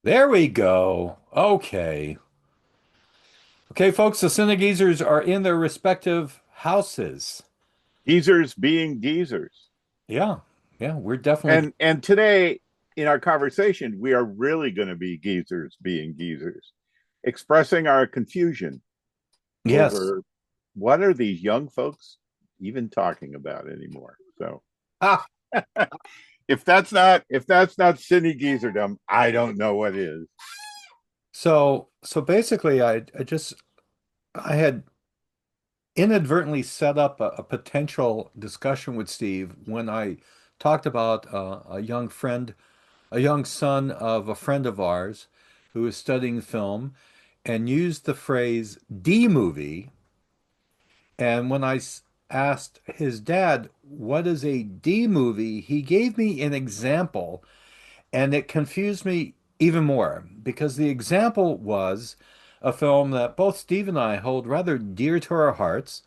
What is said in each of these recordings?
There we go. Okay. Okay, folks, the Cine-Geezers are in their respective houses. Geezers being geezers. Yeah, yeah, we're definitely. And today in our conversation, we are really going to be geezers being geezers, expressing our confusion Yes. over what are these young folks even talking about anymore. So Ah, if that's not cine geezerdom, I don't know what is. so basically I had inadvertently set up a potential discussion with Steve when I talked about a young friend, a young son of a friend of ours who is studying film and used the phrase D movie. And when asked his dad, what is a D movie, he gave me an example, and it confused me even more because the example was a film that both Steve and I hold rather dear to our hearts.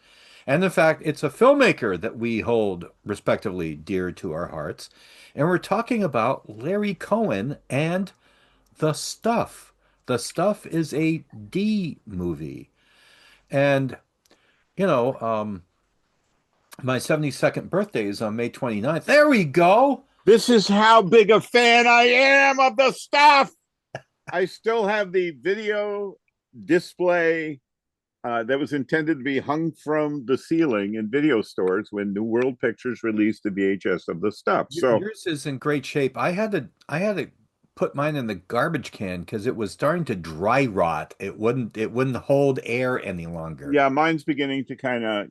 And in fact, it's a filmmaker that we hold respectively dear to our hearts. And we're talking about Larry Cohen and The Stuff. The Stuff is a D movie. And, you know, my 72nd birthday is on May 29th. There we go. This is how big a fan I am of the stuff. I still have the video display that was intended to be hung from the ceiling in video stores when New World Pictures released the VHS of the stuff. So, Yours is in great shape. I had to put mine in the garbage can because it was starting to dry rot. It wouldn't hold air any longer. yeah, mine's beginning to kind of,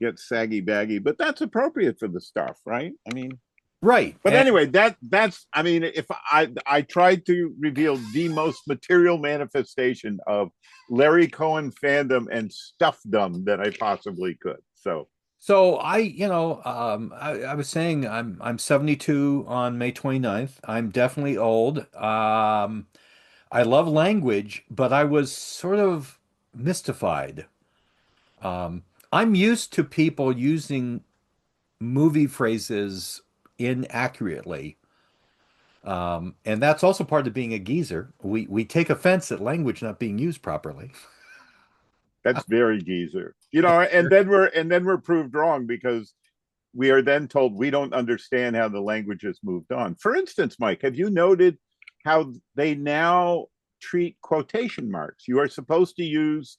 get saggy baggy, but that's appropriate for the stuff, right? I mean, Right. but And anyway, that's I mean, if I tried to reveal the most material manifestation of Larry Cohen fandom and stuffdom that I possibly could. So, so I was saying I'm 72 on May 29th. I'm definitely old. I love language, but I was sort of mystified. Um, I'm used to people using movie phrases inaccurately. And that's also part of being a geezer. We take offense at language not being used properly. that's very geezer. And then we're proved wrong because we are then told we don't understand how the language has moved on. For instance, Mike, have you noted how they now treat quotation marks? You are supposed to use,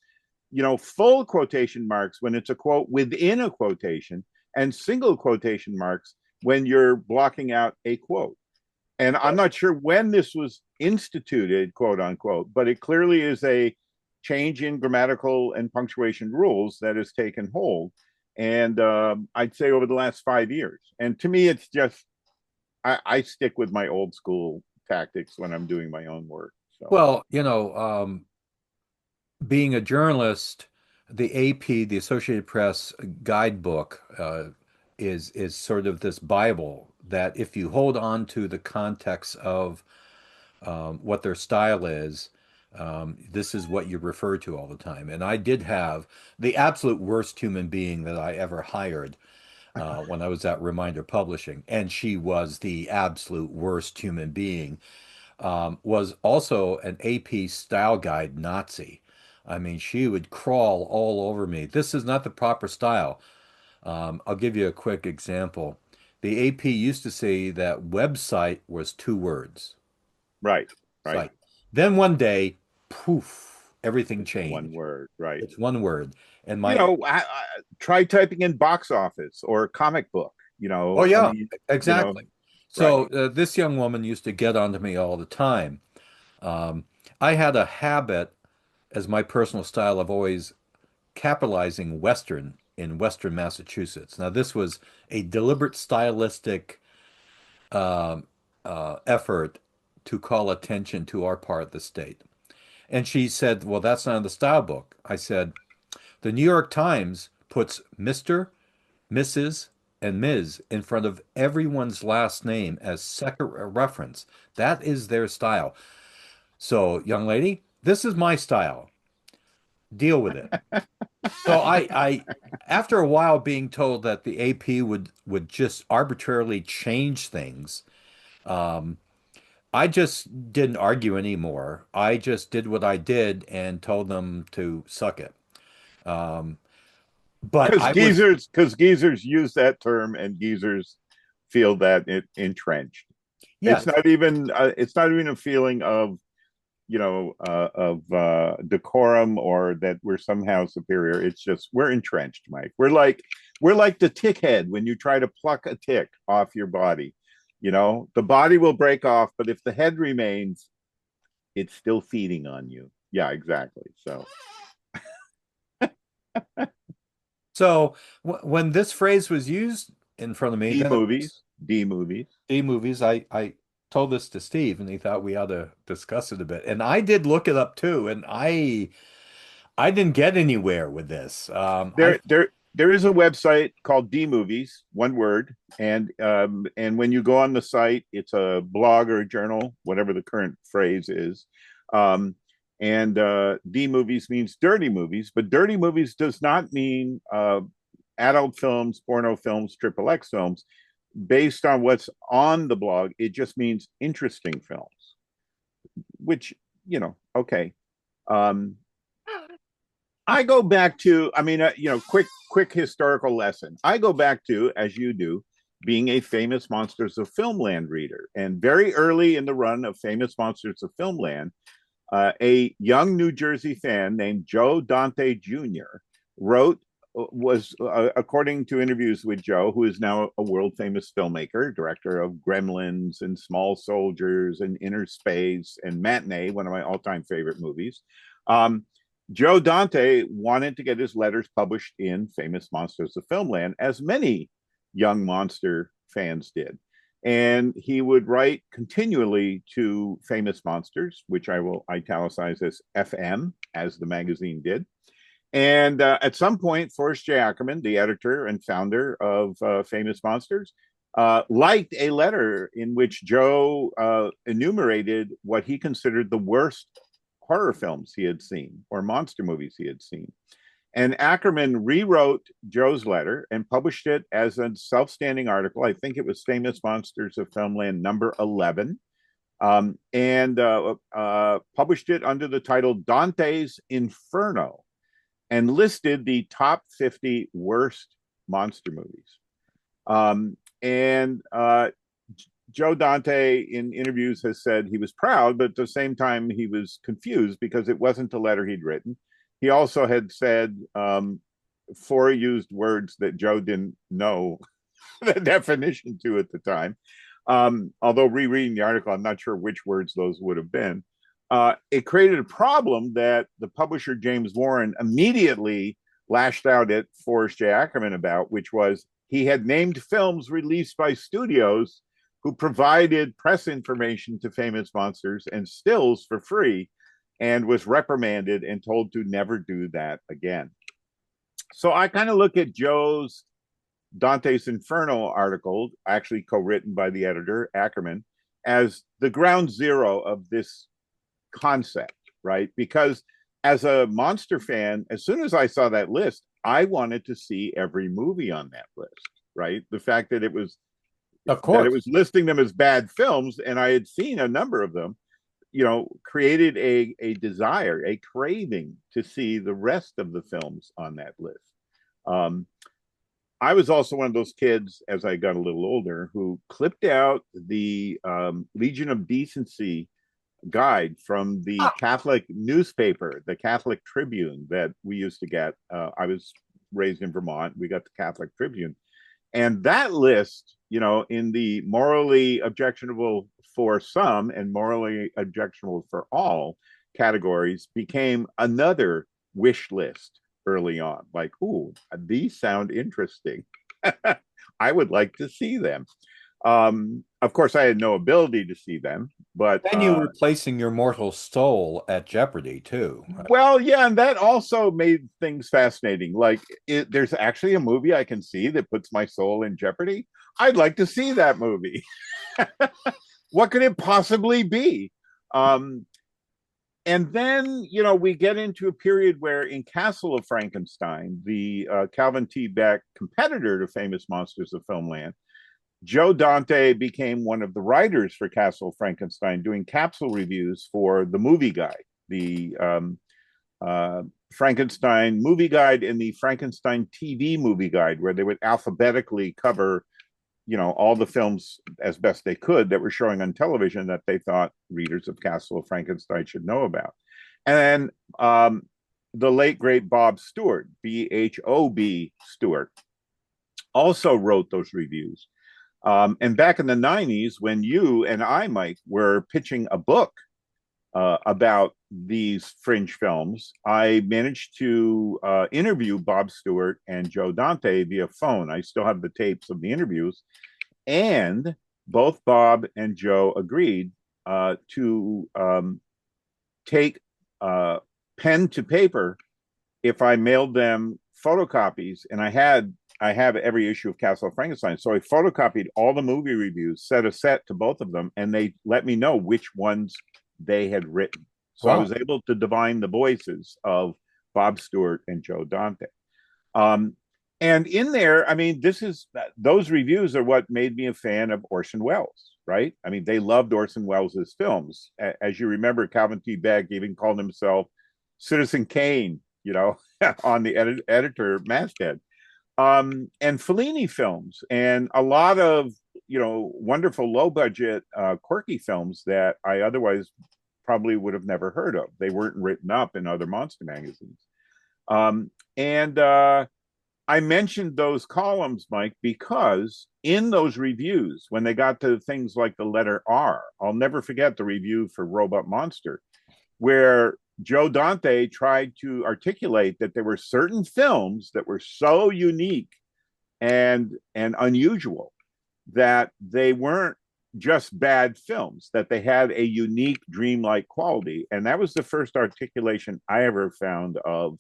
full quotation marks when it's a quote within a quotation and single quotation marks when you're blocking out a quote. And I'm not sure when this was instituted, quote unquote, but it clearly is a change in grammatical and punctuation rules that has taken hold. And I'd say over the last 5 years. And to me, it's just, I stick with my old school tactics when I'm doing my own work. So, Well, being a journalist, the AP, the Associated Press guidebook, is sort of this Bible that if you hold on to the context of what their style is, this is what you refer to all the time. And I did have the absolute worst human being that I ever hired when I was at Reminder Publishing, and she was the absolute worst human being, was also an AP style guide Nazi. I mean, she would crawl all over me. This is not the proper style. I'll give you a quick example. The AP used to say that website was two words, right, right. site. Then one day, poof, everything It's one changed. word, right. It's one word. And You my, know, try typing in box office or comic book. oh I yeah, mean, exactly. right. So this young woman used to get onto me all the time. Um, I had a habit as my personal style of always capitalizing Western in Western Massachusetts. Now, this was a deliberate stylistic um effort to call attention to our part of the state. And she said, well, that's not in the style book. I said, the New York Times puts Mr., Mrs., and Ms. in front of everyone's last name as second reference. That is their style. So, young lady, this is my style. Deal with it. So after a while being told that the AP would just arbitrarily change things, um, I just didn't argue anymore. I just did what I did and told them to suck it. Um, but I was, Because geezers use that term, and geezers feel that it entrenched. yeah. It's not even a feeling of decorum or that we're somehow superior. It's just we're entrenched, Mike. We're like the tick head when you try to pluck a tick off your body. The body will break off, but if the head remains, it's still feeding on you. Yeah, exactly. So So when this phrase was used in front of me, D then it was movies, D movies. D movies. I told this to Steve, and he thought we ought to discuss it a bit. And I did look it up too, and I didn't get anywhere with this. There is a website called D Movies, one word, and when you go on the site, it's a blog or a journal, whatever the current phrase is. Um, and D Movies means dirty movies, but dirty movies does not mean adult films, porno films, triple X films. Based on what's on the blog, it just means interesting films, which okay. Um, I go back to, I mean, quick historical lesson. I go back to, as you do, being a famous Monsters of Filmland reader. And very early in the run of famous Monsters of Filmland, a young New Jersey fan named Joe Dante Jr. wrote, was according to interviews with Joe, who is now a world famous filmmaker, director of Gremlins and Small Soldiers and Inner Space and Matinee, one of my all time favorite movies. Um, Joe Dante wanted to get his letters published in Famous Monsters of Filmland, as many young monster fans did. And he would write continually to Famous Monsters, which I will italicize as FM, as the magazine did. And at some point, Forrest J. Ackerman, the editor and founder of Famous Monsters, liked a letter in which Joe enumerated what he considered the worst horror films he had seen or monster movies he had seen. And Ackerman rewrote Joe's letter and published it as a self-standing article. I think it was Famous Monsters of Filmland number 11, and published it under the title Dante's Inferno and listed the top 50 worst monster movies. And Joe Dante, in interviews, has said he was proud, but at the same time, he was confused because it wasn't the letter he'd written. He also had said four used words that Joe didn't know the definition to at the time. Although rereading the article, I'm not sure which words those would have been. It created a problem that the publisher, James Warren, immediately lashed out at Forrest J. Ackerman about, which was he had named films released by studios who provided press information to Famous Monsters and stills for free, and was reprimanded and told to never do that again. So I kind of look at Joe's Dante's Inferno article, actually co-written by the editor, Ackerman, as the ground zero of this concept, right? Because as a monster fan, as soon as I saw that list, I wanted to see every movie on that list, right? The fact that Of it was course. listing them as bad films, and I had seen a number of them, created a desire, a craving to see the rest of the films on that list. Um, I was also one of those kids, as I got a little older, who clipped out the Legion of Decency guide from the Catholic newspaper, the Catholic Tribune, that we used to get. I was raised in Vermont. We got the Catholic Tribune. And that list, in the morally objectionable for some and morally objectionable for all categories, became another wish list early on. Like, ooh, these sound interesting. I would like to see them. Of course, I had no ability to see them, but Then you were placing your mortal soul at jeopardy too. well, yeah, and that also made things fascinating. Like, there's actually a movie I can see that puts my soul in jeopardy. I'd like to see that movie. What could it possibly be? Um, and then, we get into a period where in Castle of Frankenstein, the Calvin T. Beck competitor to Famous Monsters of Filmland, Joe Dante became one of the writers for Castle Frankenstein, doing capsule reviews for the movie guide, the uh, Frankenstein movie guide and the Frankenstein TV movie guide, where they would alphabetically cover, all the films as best they could that were showing on television that they thought readers of Castle of Frankenstein should know about. And the late great Bob Stewart, Bob Stewart, also wrote those reviews. And back in the 90s, when you and I, Mike, were pitching a book about these fringe films, I managed to interview Bob Stewart and Joe Dante via phone. I still have the tapes of the interviews. And both Bob and Joe agreed to take pen to paper if I mailed them photocopies, and I have every issue of Castle of Frankenstein. So I photocopied all the movie reviews, set a set to both of them, and they let me know which ones they had written. So I Wow. was able to divine the voices of Bob Stewart and Joe Dante. Um, and in there, I mean, those reviews are what made me a fan of Orson Welles, right? I mean, they loved Orson Welles' films. As you remember, Calvin T. Beck even called himself Citizen Kane, on the editor masthead. And Fellini films, and a lot of wonderful low budget quirky films that I otherwise probably would have never heard of. They weren't written up in other monster magazines. And I mentioned those columns, Mike, because in those reviews, when they got to things like the letter R, I'll never forget the review for Robot Monster, where Joe Dante tried to articulate that there were certain films that were so unique and unusual that they weren't just bad films, that they had a unique dreamlike quality. And that was the first articulation I ever found of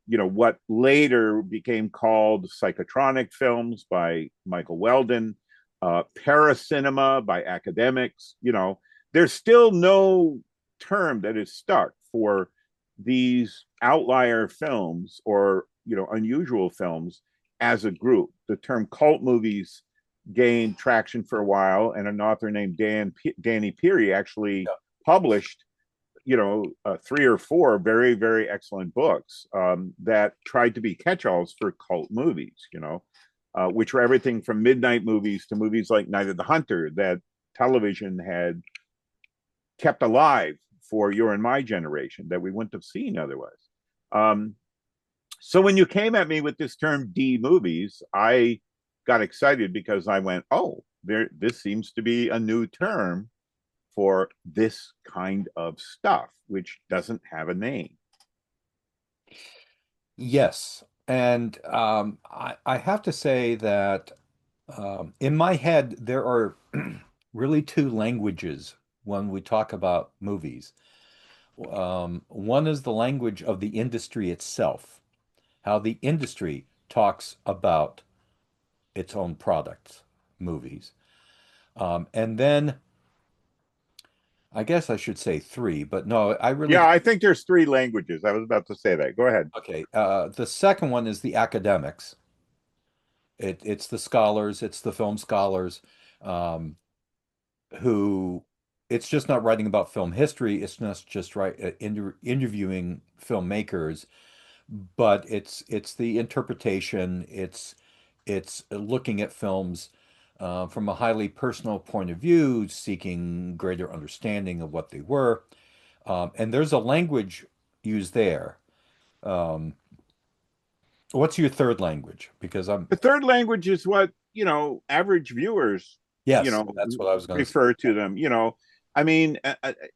what later became called psychotronic films by Michael Weldon, paracinema by academics. There's still no term that is stuck for these outlier films or unusual films as a group. The term cult movies gained traction for a while, and an author named Danny Peary actually Yeah. published three or four very, very excellent books that tried to be catch-alls for cult movies, which were everything from midnight movies to movies like Night of the Hunter that television had kept alive for your and my generation that we wouldn't have seen otherwise. Um, so when you came at me with this term D movies, I got excited because I went, oh, this seems to be a new term for this kind of stuff, which doesn't have a name. Yes. And I have to say that in my head, there are really two languages when we talk about movies. One is the language of the industry itself, how the industry talks about its own products, movies. And then I guess I should say three, but no, I Yeah, really, I think there's three languages. I was about to say that. Go ahead. okay. The second one is the academics. It's the scholars, it's the film scholars, um, who it's just not writing about film history. It's not just interviewing filmmakers, but it's the interpretation. It's looking at films from a highly personal point of view, seeking greater understanding of what they were. And there's a language used there. Um, what's your third language? Because I'm, The third language is what, average viewers, you yes, know, that's what I was going to say. refer to them. I mean,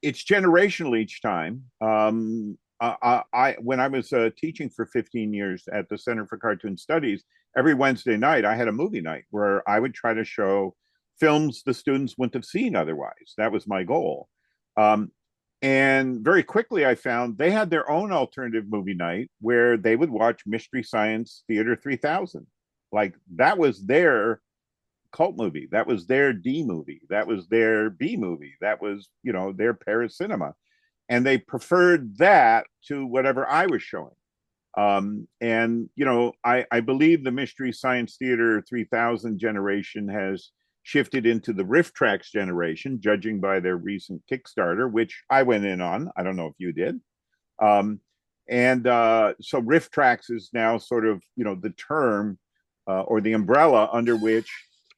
it's generational each time. When I was teaching for 15 years at the Center for Cartoon Studies, every Wednesday night I had a movie night where I would try to show films the students wouldn't have seen otherwise. That was my goal. Um, and very quickly, I found they had their own alternative movie night where they would watch Mystery Science Theater 3000. Like that was their cult movie. That was their D movie. That was their B movie. That was, their paracinema. And they preferred that to whatever I was showing. And I believe the Mystery Science Theater 3000 generation has shifted into the Riff Tracks generation, judging by their recent Kickstarter, which I went in on. I don't know if you did. Um, and so Riff Tracks is now sort of, the term or the umbrella under which,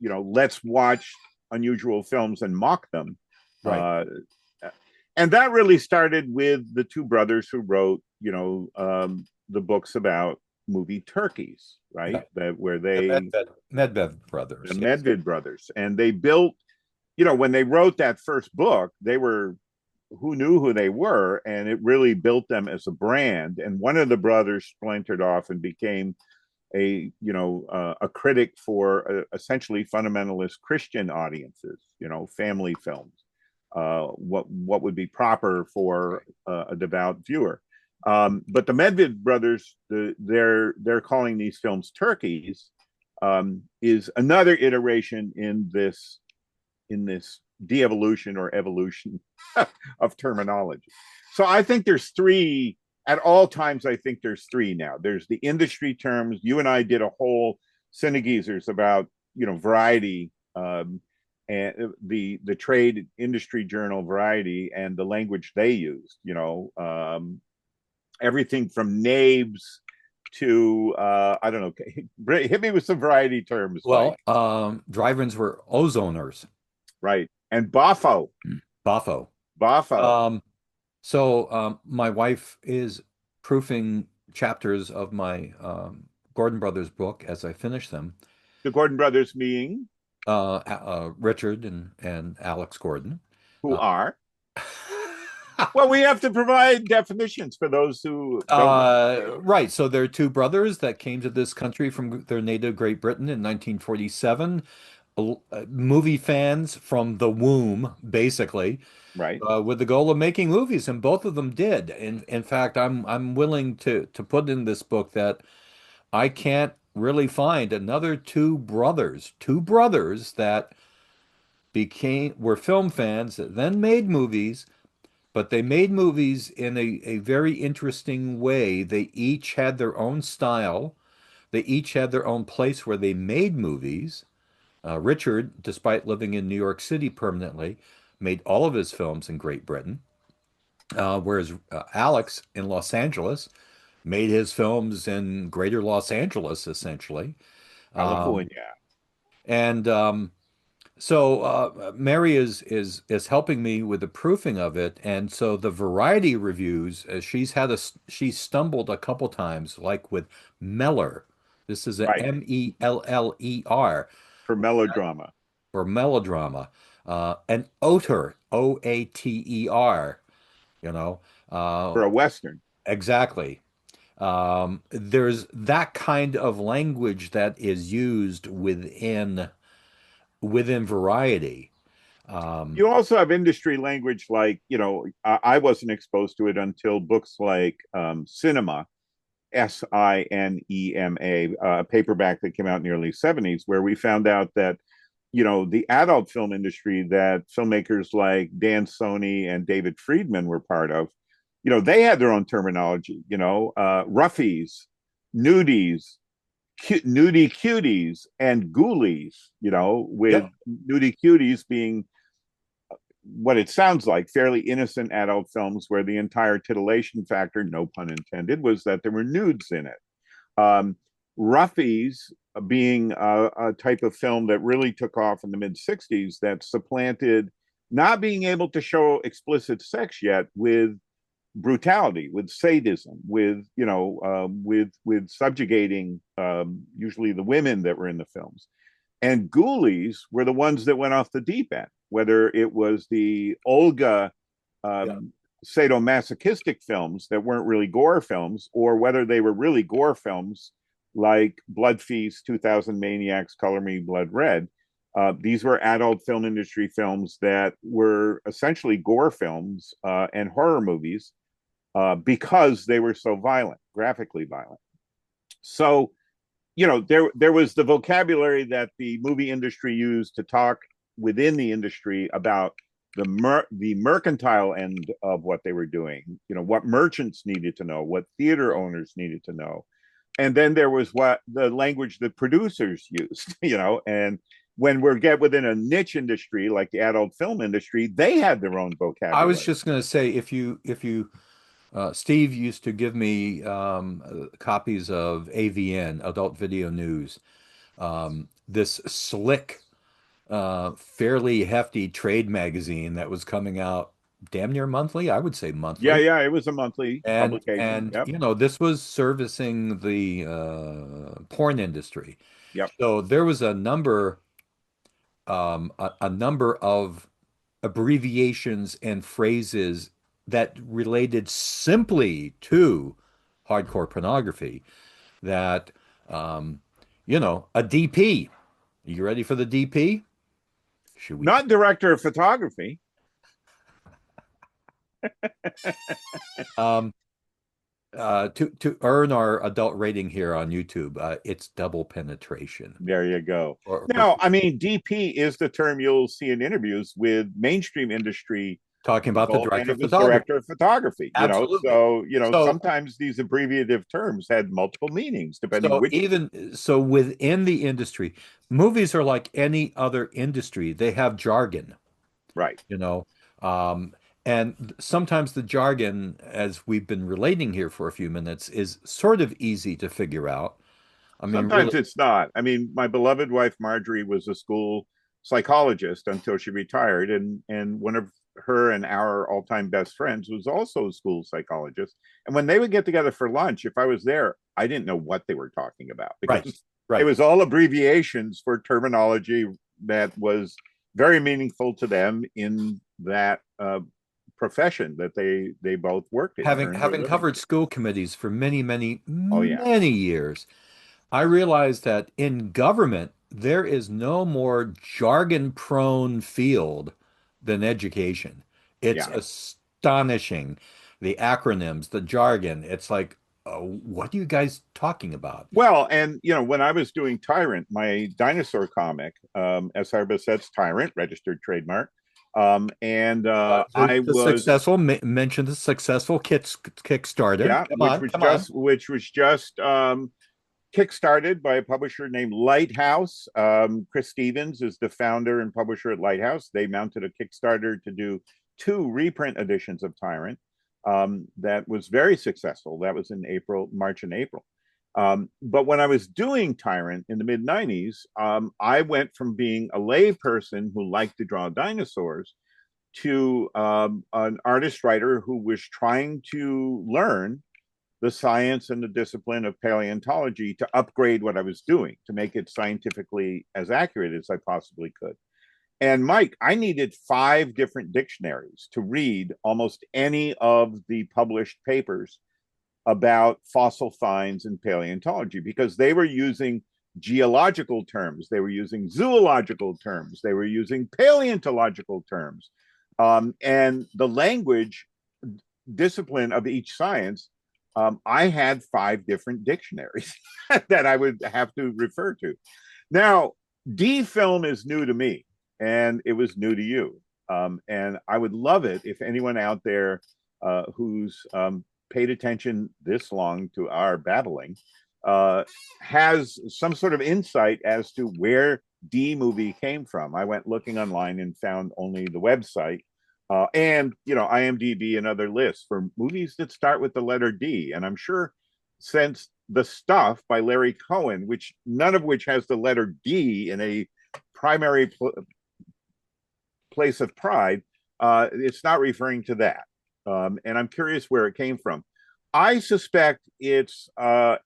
let's watch unusual films and mock them. Right. Uh, and that really started with the two brothers who wrote, the books about movie turkeys, Yeah. right? That where The they Medved the brothers. Yes. Medved brothers, and they built, when they wrote that first book, they were who knew who they were, and it really built them as a brand. And one of the brothers splintered off and became a critic for essentially fundamentalist Christian audiences, family films, what would be proper for a devout viewer. But the Medved brothers, they're calling these films turkeys, is another iteration in this de-evolution or evolution of terminology. So I think there's three at all times. I think there's three now. There's the industry terms. You and I did a whole Cine-Geezers about Variety, and the trade industry journal Variety and the language they used. Everything from knaves to I don't know. Hit me with some variety terms, Mike. Well, drive-ins were ozoners. Right, and Boffo, Boffo. Boffo. Um, my wife is proofing chapters of my Gordon Brothers book as I finish them. The Gordon brothers being Richard and Alex Gordon. who Uh, are well, we have to provide definitions for those who don't know. right. So there are two brothers that came to this country from their native Great Britain in 1947. Movie fans from the womb, basically, Right, with the goal of making movies, and both of them did. In fact, I'm willing to put in this book that I can't really find another two brothers that were film fans that then made movies, but they made movies in a very interesting way. They each had their own style. They each had their own place where they made movies. Richard, despite living in New York City permanently, made all of his films in Great Britain, whereas Alex in Los Angeles made his films in Greater Los Angeles, essentially. Um, California. and Mary is helping me with the proofing of it, and so the variety reviews, she's stumbled a couple times, like with Meller. This is a Right, Meller for melodrama, for melodrama, and Oter, Oater. You know, for uh, a western. exactly. There's that kind of language that is used within variety. Um, You also have industry language like, I wasn't exposed to it until books like Cinema, Sinema, a paperback that came out in the early 70s, where we found out that, the adult film industry that filmmakers like Dan Sony and David Friedman were part of, they had their own terminology, roughies, nudies, nudie cuties, and ghoulies, with yeah, nudie cuties being what it sounds like fairly innocent adult films where the entire titillation factor, no pun intended, was that there were nudes in it. Um, Roughies being a type of film that really took off in the mid 60s that supplanted not being able to show explicit sex yet with brutality, with sadism, with subjugating usually the women that were in the films. And ghoulies were the ones that went off the deep end, whether it was the Olga yeah, um, sadomasochistic films that weren't really gore films, or whether they were really gore films like Blood Feast, 2000 Maniacs, Color Me Blood Red. These were adult film industry films that were essentially gore films and horror movies because they were so violent, graphically violent. So there was the vocabulary that the movie industry used to talk within the industry about the mercantile end of what they were doing, what merchants needed to know, what theater owners needed to know. And then there was what the language that producers used, and when we get within a niche industry like the adult film industry, they had their own I was vocabulary. just going to say, if you Steve used to give me copies of AVN, Adult Video News, this slick, fairly hefty trade magazine that was coming out damn near monthly, I would say Yeah, monthly. yeah, it was a monthly publication. And Yep, you know, this was servicing the porn industry. yep. So there was a number of abbreviations and phrases that related simply to hardcore pornography that, um, a DP. You ready for the DP? Should we? Not director of photography. Um, to earn our adult rating here on YouTube, it's double penetration. There you go. Or for Now, I mean, DP is the term you'll see in interviews with mainstream industry talking about the people, and director it of was photography. director of photography. Absolutely. So So, sometimes these abbreviative terms had multiple meanings depending so which. even so within the industry, movies are like any other industry. They have jargon, Right. you know. Um, and sometimes the jargon, as we've been relating here for a few minutes, is sort of easy to figure out. I mean, really, Sometimes it's not. I mean, my beloved wife Marjorie was a school psychologist until she retired, and one of her and our all-time best friends was also a school psychologist. And when they would get together for lunch, if I was there, I didn't know what they were talking about right, because it right. was all abbreviations for terminology that was very meaningful to them in that profession that they both worked in, Having earned their having living. covered school committees for many, many, Oh yeah, many years, I realized that in government, there is no more jargon-prone field than education. It's yeah. astonishing. The acronyms, the jargon. It's like, what are you guys talking about? Well, and when I was doing Tyrant, my dinosaur comic, S.R. Bassett's Tyrant, registered trademark, and I The was, successful mention the successful Kickstarter. yeah, Come on, come on. which was just kickstarted by a publisher named Lighthouse. Chris Stevens is the founder and publisher at Lighthouse. They mounted a Kickstarter to do two reprint editions of Tyrant. That was very successful. That was in March and April. But when I was doing Tyrant in the mid 90s, I went from being a lay person who liked to draw dinosaurs to an artist writer who was trying to learn the science and the discipline of paleontology to upgrade what I was doing, to make it scientifically as accurate as I possibly could. And Mike, I needed 5 different dictionaries to read almost any of the published papers about fossil finds in paleontology because they were using geological terms, they were using zoological terms, they were using paleontological terms. And the language discipline of each science, I had 5 different dictionaries that I would have to refer to. Now, D film is new to me, and it was new to you. And I would love it if anyone out there who's paid attention this long to our babbling has some sort of insight as to where D movie came from. I went looking online and found only the website. And IMDb and other lists for movies that start with the letter D. And I'm sure since The Stuff by Larry Cohen, which none of which has the letter D in a primary place of pride, it's not referring to that. And I'm curious where it came from. I suspect it's a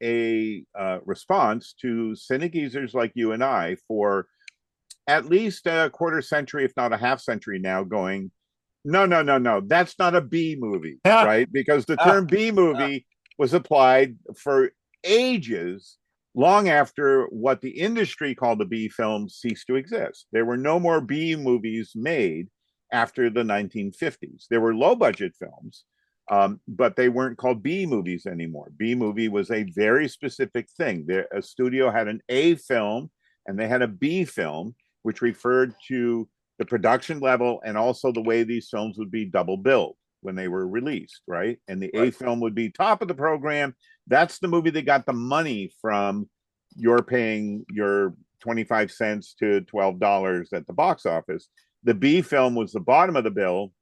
response to Cine-Geezers like you and I for at least a quarter century, if not a half century now, going, no, no, no, no, that's not a B movie, Ah, right? Because the ah, term B ah. movie was applied for ages, long after what the industry called the B film ceased to exist. There were no more B movies made after the 1950s. There were low budget films, but they weren't called B movies anymore. B movie was a very specific thing. A studio had an A film and they had a B film, which referred to the production level and also the way these films would be double billed when they were released, right? And the A Right. film would be top of the program. That's the movie that got the money from you're paying your 25 cents to $12 at the box office. The B film was the bottom of the bill.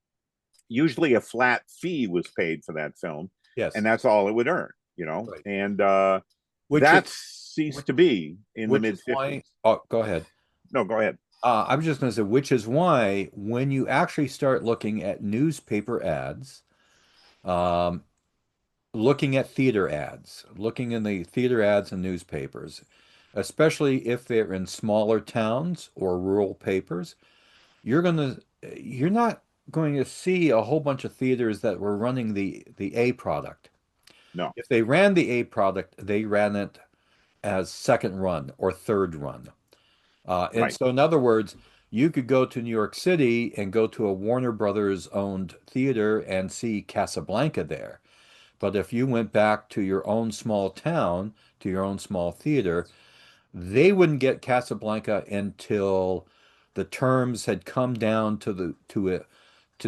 Usually a flat fee was paid for that film, and Yes. that's all it would earn, Right. and Which is that ceased to be in the which mid is why. 50s. Oh, go ahead. No, go ahead. I was just going to say, which is why when you actually start looking at newspaper ads, um, looking at theater ads, looking in the theater ads and newspapers, especially if they're in smaller towns or rural papers, you're not going to see a whole bunch of theaters that were running the A product. No, If they ran the A product, they ran it as second run or third run. And right. so, in other words, you could go to New York City and go to a Warner Brothers owned theater and see Casablanca there. But if you went back to your own small town, to your own small theater, they wouldn't get Casablanca until the terms had come down to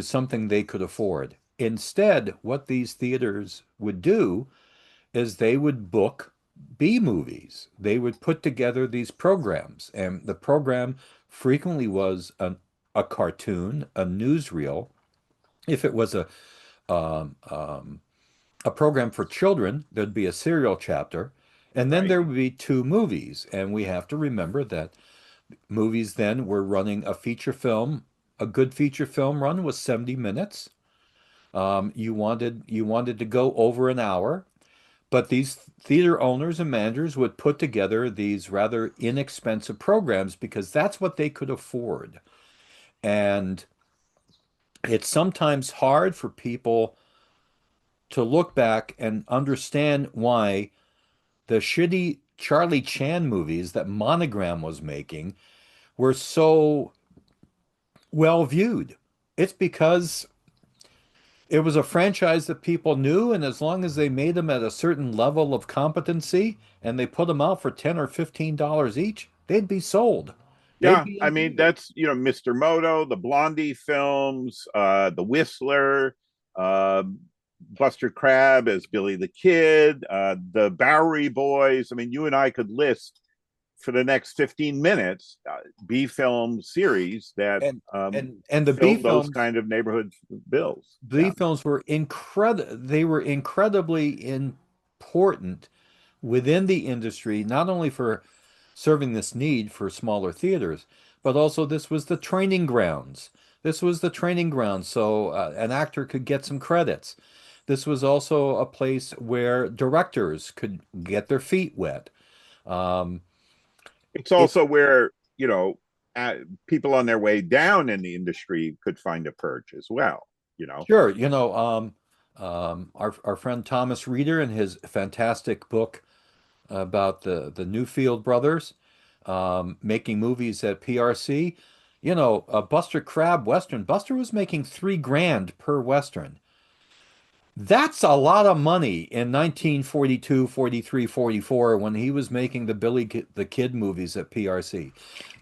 something they could afford. Instead, what these theaters would do is they would book B movies. They would put together these programs, and the program frequently was a cartoon, a newsreel. If it was um, um, a program for children, there'd be a serial chapter, and then Right. there would be two movies. And we have to remember that movies then were running a feature film. A good feature film run was 70 minutes. You wanted to go over an hour, but these theater owners and managers would put together these rather inexpensive programs because that's what they could afford. And it's sometimes hard for people to look back and understand why the shitty Charlie Chan movies that Monogram was making were so well viewed. It's because it was a franchise that people knew, and as long as they made them at a certain level of competency and they put them out for 10 or $15 each, they'd be sold. They'd Yeah, be I in mean theaters. that's Mr. Moto, the Blondie films, the Whistler, uh, Buster Crabbe as Billy the Kid, the Bowery Boys. I mean, you and I could list for the next 15 minutes B film series that And and the B filled those films, kind of neighborhood bills. B Yeah. films were they were incredibly important within the industry, not only for serving this need for smaller theaters, but also this was the training grounds. This was the training grounds so an actor could get some credits. This was also a place where directors could get their feet wet. Um, It's it also where, uh, people on their way down in the industry could find a perch as well, you know. Sure, our friend Thomas Reeder in his fantastic book about the Newfield brothers making movies at PRC. Buster Crab Western. Buster was making 3 grand per Western. That's a lot of money in 1942, 43, 44 when he was making the the Kid movies at PRC.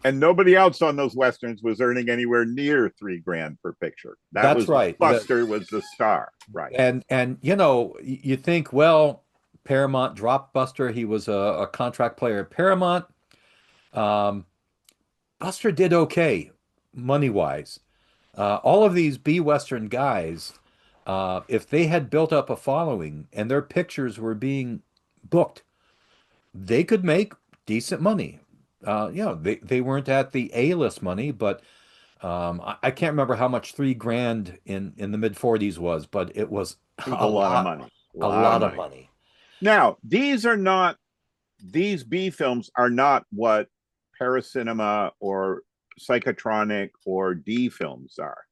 And nobody else on those westerns was earning anywhere near 3 grand per picture. That That's was right. Buster was the star, right? And you think, well, Paramount dropped Buster. He was a contract player at Paramount. Um, Buster did okay money wise. All of these B Western guys, if they had built up a following and their pictures were being booked, they could make decent money. They weren't at the A-list money, but I can't remember how much 3 grand in the mid 40s was, but it was It was a lot of money, a a lot of lot of money. money. Now, these B films are not what paracinema or psychotronic or D films are.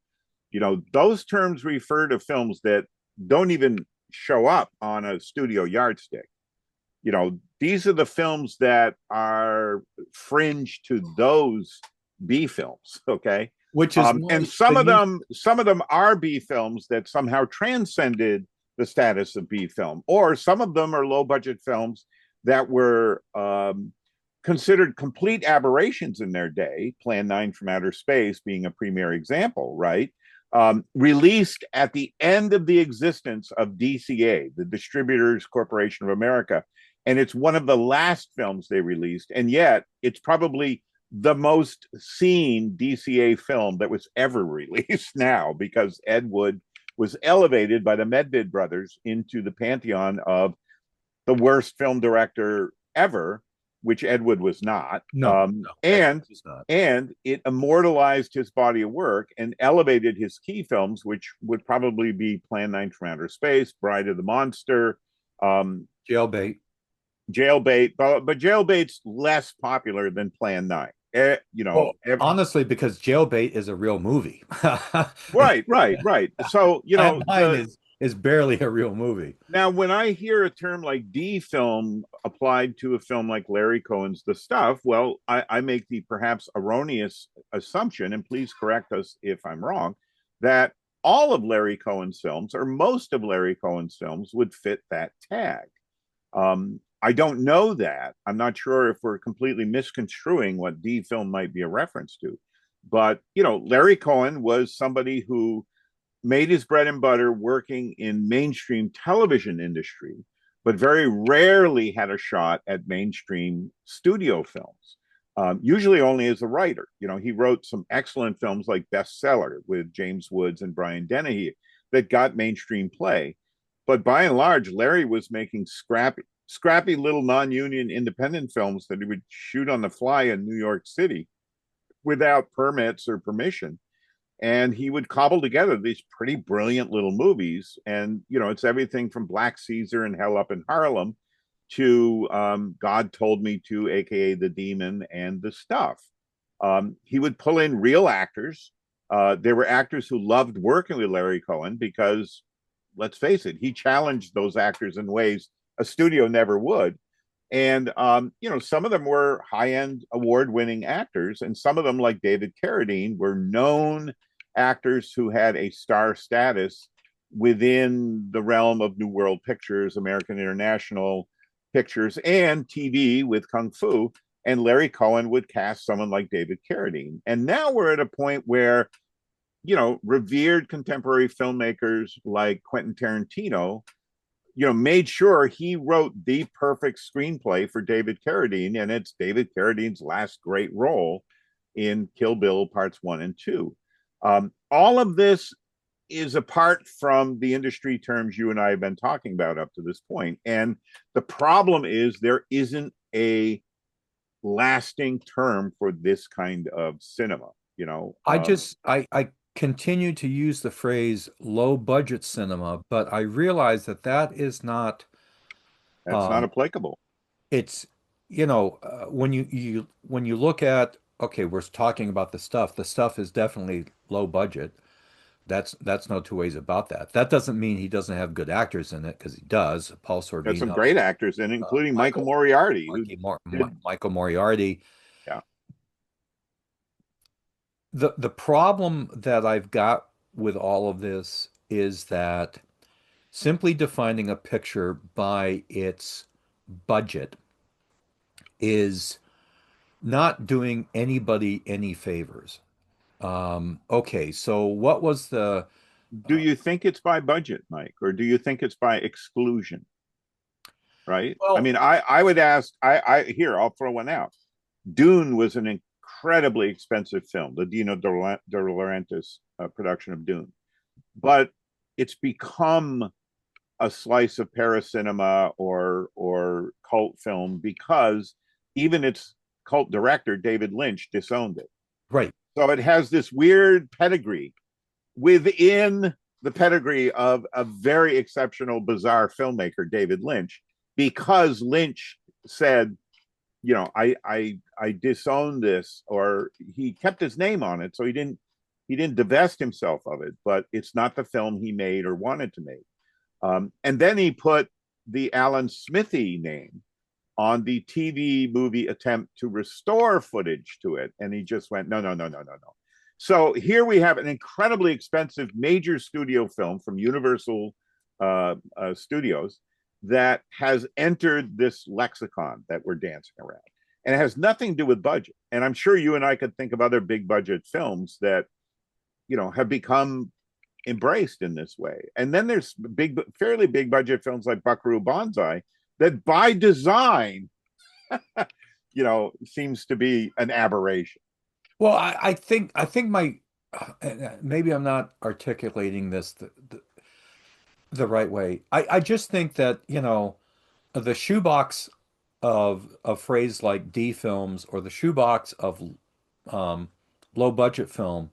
Those terms refer to films that don't even show up on a studio yardstick. These are the films that are fringe to those B films. Okay. Which is And why some of them are B films that somehow transcended the status of B film, or some of them are low budget films that were considered complete aberrations in their day. Plan 9 from Outer Space being a premier example, right? Released at the end of the existence of DCA, the Distributors Corporation of America, and it's one of the last films they released, and yet it's probably the most seen DCA film that was ever released now, because Ed Wood was elevated by the Medved brothers into the pantheon of the worst film director ever, which Ed Wood was not. No, no, it's not. And it immortalized his body of work and elevated his key films, which would probably be Plan 9 from Outer Space, Bride of the Monster, um, Jailbait. Jailbait, but Jailbait's less popular than Plan 9. Well, honestly, because Jailbait is a real movie. Right. So, Plan 9 is barely a real movie. now when I hear a term like D film applied to a film like Larry Cohen's The Stuff, well, I make the perhaps erroneous assumption, and please correct us if I'm wrong, that all of Larry Cohen's films, or most of Larry Cohen's films, would fit that tag. I don't know that. I'm not sure if we're completely misconstruing what D film might be a reference to. But, Larry Cohen was somebody who made his bread and butter working in mainstream television industry, but very rarely had a shot at mainstream studio films. Usually only as a writer. He wrote some excellent films like Bestseller with James Woods and Brian Dennehy that got mainstream play. But by and large, Larry was making scrappy little non-union independent films that he would shoot on the fly in New York City without permits or permission. And he would cobble together these pretty brilliant little movies. And, it's everything from Black Caesar and Hell Up in Harlem to God Told Me To, aka The Demon, and The Stuff. He would pull in real actors. There were actors who loved working with Larry Cohen because, let's face it, he challenged those actors in ways a studio never would. And, some of them were high-end award-winning actors, and some of them, like David Carradine, were known actors who had a star status within the realm of New World Pictures, American International Pictures, and TV with Kung Fu. And Larry Cohen would cast someone like David Carradine. And now we're at a point where, revered contemporary filmmakers like Quentin Tarantino made sure he wrote the perfect screenplay for David Carradine, and it's David Carradine's last great role in Kill Bill Parts 1 and 2. All of this is apart from the industry terms you and I have been talking about up to this point. And the problem is there isn't a lasting term for this kind of cinema, I continue to use the phrase low budget cinema, but I realize that is not that's not um applicable. it's when you look at, okay, we're talking about the stuff is definitely low budget. That's no two ways about that. That doesn't mean he doesn't have good actors in it, because he does. Paul Got some Sorvino, great actors in it, including Michael Michael Moriarty, who did, Michael Moriarty. yeah. The problem that I've got with all of this is that simply defining a picture by its budget is not doing anybody any favors. Okay, so what was the Do uh, you think it's by budget, Mike, or do you think it's by exclusion? Right. I well, mean, I would ask. Here, I'll throw one out. Dune was an incredibly expensive film, the Dino De Laurentiis production of Dune, but it's become a slice of Paris cinema or cult film because even its cult director David Lynch disowned it. right. So it has this weird pedigree within the pedigree of a very exceptional, bizarre filmmaker, David Lynch, because Lynch said, I disown this, or he kept his name on it, so he didn't divest himself of it, but it's not the film he made or wanted to make. And then he put the Alan Smithy name on the TV movie attempt to restore footage to it, and he just went, no, no, no, no, no, no. So here we have an incredibly expensive major studio film from Universal Studios that has entered this lexicon that we're dancing around. And it has nothing to do with budget. And I'm sure you and I could think of other big budget films that, have become embraced in this way. And then there's fairly big budget films like Buckaroo Banzai that by design, seems to be an aberration. Well, I think my maybe I'm not articulating this the right way. I just think that, the shoebox of a phrase like D films or the shoebox of um, low budget film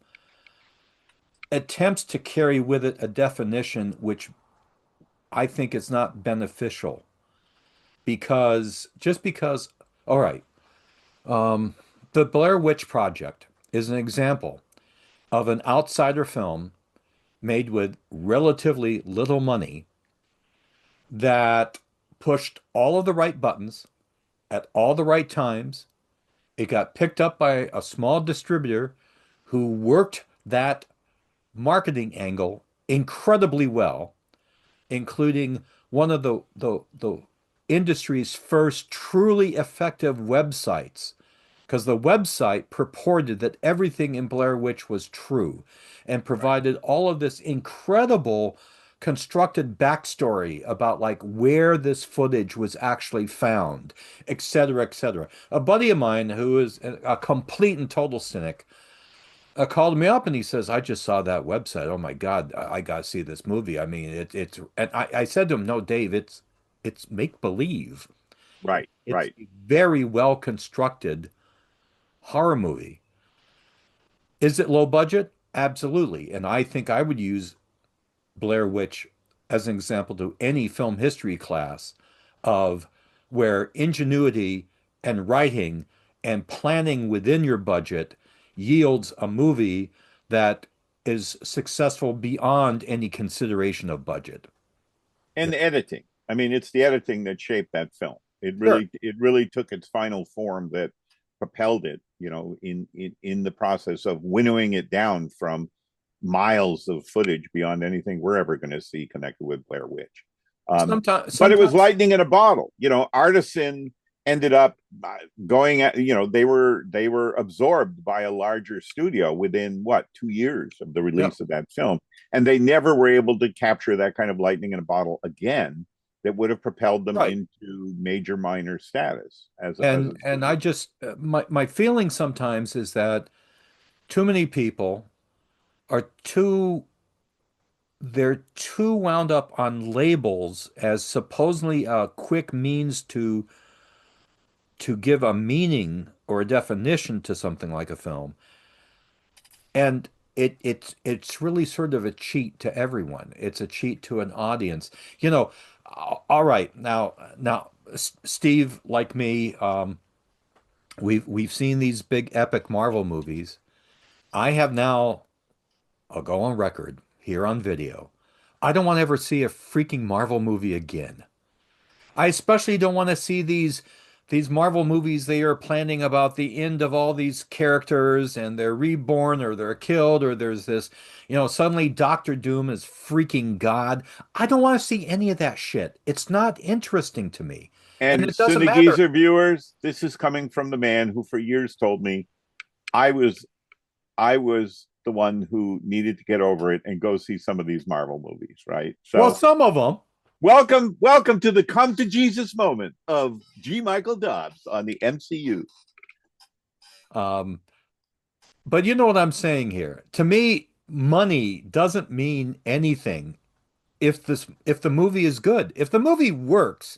attempts to carry with it a definition which I think is not beneficial because, all right, um, the Blair Witch Project is an example of an outsider film made with relatively little money that pushed all of the right buttons at all the right times. It got picked up by a small distributor who worked that marketing angle incredibly well, including one of the industry's first truly effective websites, because the website purported that everything in Blair Witch was true and Right. provided all of this incredible constructed backstory about like where this footage was actually found, et cetera, et cetera. A buddy of mine who is a complete and total cynic called me up and he says, "I just saw that website. Oh my God, I got to see this movie. I mean, it's." And I said to him, "No, Dave, it's make believe. Right. It's Right. a very well constructed horror movie. Is it low budget? Absolutely. And I think I would use Blair Witch as an example to any film history class of where ingenuity and writing and planning within your budget yields a movie that is successful beyond any consideration of budget. Yeah. And editing. I mean, it's the editing that shaped that film. It Sure. really took its final form that propelled it, in the process of winnowing it down from miles of footage beyond anything we're ever going to see connected with Blair Witch. Um, Sometimes, but it was sometimes, lightning in a bottle. Artisan ended up going at, they were absorbed by a larger studio within what 2 years of the yeah, release of that film, and they never were able to capture that kind of lightning in a bottle again that would have propelled them right. into major minor status as a And I studio. just my feeling sometimes is that too many people are they're too wound up on labels as supposedly a quick means to give a meaning or a definition to something like a film. And it's really sort of a cheat to everyone. It's a cheat to an audience. All right. Now Steve, like me, we've seen these big epic Marvel movies. I have now, I'll go on record here on video. I don't want to ever see a freaking Marvel movie again. I especially don't want to see these Marvel movies they are planning about the end of all these characters and they're reborn or they're killed or there's this, suddenly Doctor Doom is freaking God. I don't want to see any of that shit. It's not interesting to me. And And it doesn't matter. Cine-Geezer viewers, this is coming from the man who for years told me I was I was the one who needed to get over it and go see some of these Marvel movies, right? Well, So some of them. welcome to the come to Jesus moment of G. Michael Dobbs on the MCU. Um, but you know what I'm saying here. To me, money doesn't mean anything if the movie is good. If the movie works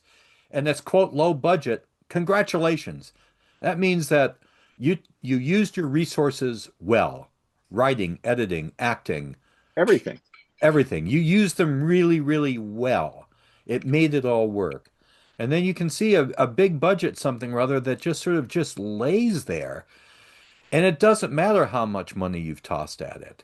and it's quote low budget, congratulations. That means that you used your resources well. Writing, editing, acting, Everything. everything. You used them really, really well. It made it all work. And then you can see a big budget something or other that just sort of just lays there. And it doesn't matter how much money you've tossed at it,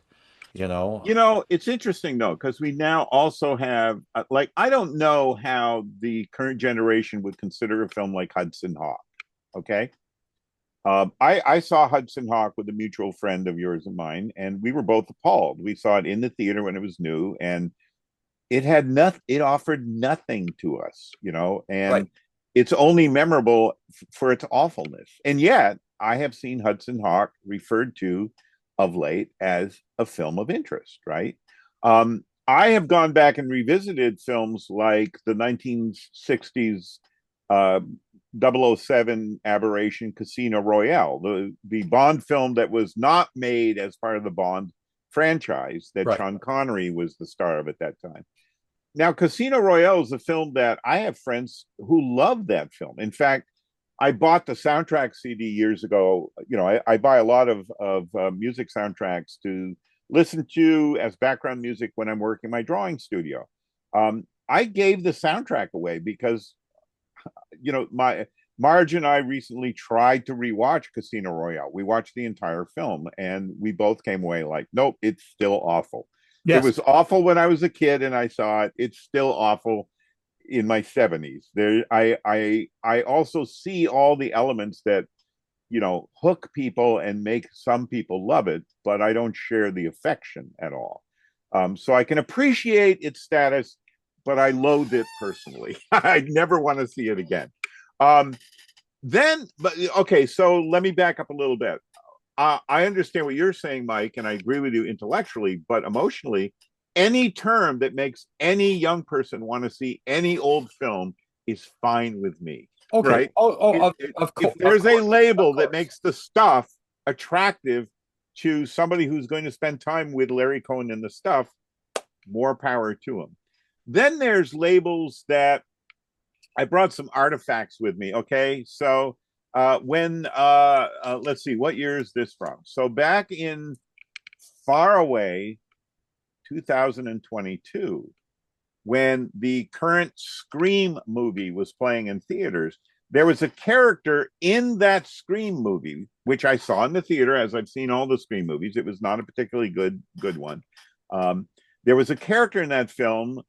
you know? It's interesting though, because we now also have, like, I don't know how the current generation would consider a film like Hudson Hawk. Okay. I saw Hudson Hawk with a mutual friend of yours and mine, and we were both appalled. We saw it in the theater when it was new, and it had nothing. It offered nothing to us, Right. and it's only memorable for its awfulness. And yet, I have seen Hudson Hawk referred to of late as a film of interest. Right. I have gone back and revisited films like the 1960s uh, 007 aberration Casino Royale, the Bond film that was not made as part of the Bond franchise that Right. Sean Connery was the star of at that time. Now, Casino Royale is a film that I have friends who love that film. In fact, I bought the soundtrack CD years ago. You know, I buy a lot of music soundtracks to listen to as background music when I'm working my drawing studio. I gave the soundtrack away because my Marge and I recently tried to rewatch Casino Royale. We watched the entire film and we both came away like, nope, it's still awful. It Yes. was awful when I was a kid and I saw it. It's still awful in my 70s. I also see all the elements that hook people and make some people love it, but I don't share the affection at all. So I can appreciate its status, but I loathe it personally. I never want to see it again. Um, but okay, so let me back up a little bit. I understand what you're saying, Mike, and I agree with you intellectually, but emotionally, any term that makes any young person want to see any old film is fine with me, Okay. right? If Of there's a course, of label that course. makes the stuff attractive to somebody who's going to spend time with Larry Cohen and the stuff, more power to them. Then there's labels that I brought some artifacts with me. Okay, so when let's see, what year is this from? So back in far away 2022, when the current Scream movie was playing in theaters, there was a character in that Scream movie, which I saw in the theater, as I've seen all the Scream movies. It was not a particularly good one. Um, there was a character in that film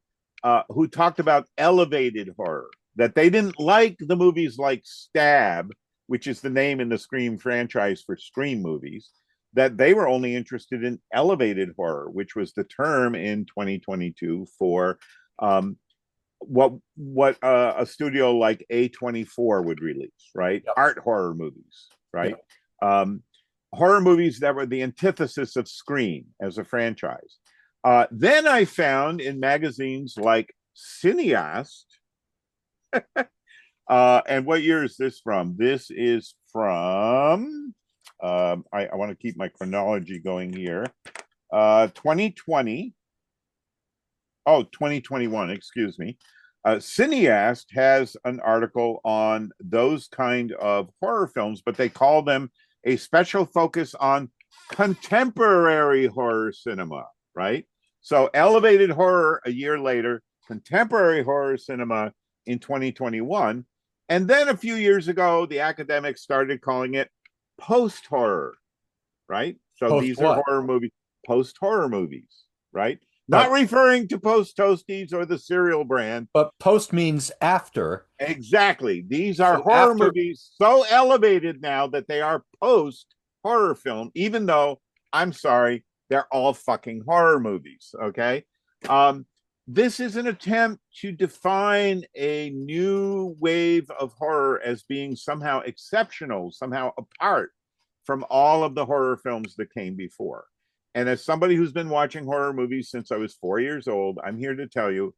who talked about elevated horror, that they didn't like the movies like Stab, which is the name in the Scream franchise for Scream movies, that they were only interested in elevated horror, which was the term in 2022 for um, what a studio like A24 would release, right? Yep. Art horror movies, right? Yep. Um, Horror movies that were the antithesis of Scream as a franchise. Then I found in magazines like Cineast, and what year is this from? This is from, I want to keep my chronology going here. 2020, oh, 2021, excuse me. Cineast has an article on those kind of horror films, but they call them a special focus on contemporary horror cinema, right? So elevated horror a year later, contemporary horror cinema in 2021. And then a few years ago, the academics started calling it post horror, right? So Post these are what? horror movies, post horror movies, right? Not But referring to Post Toasties or the cereal brand. post means after. Exactly. These are So horror after. movies so elevated now that they are post horror film, even though I'm sorry, they're all fucking horror movies. Okay. Um, this is an attempt to define a new wave of horror as being somehow exceptional, somehow apart from all of the horror films that came before. And as somebody who's been watching horror movies since I was 4 years old, I'm here to tell you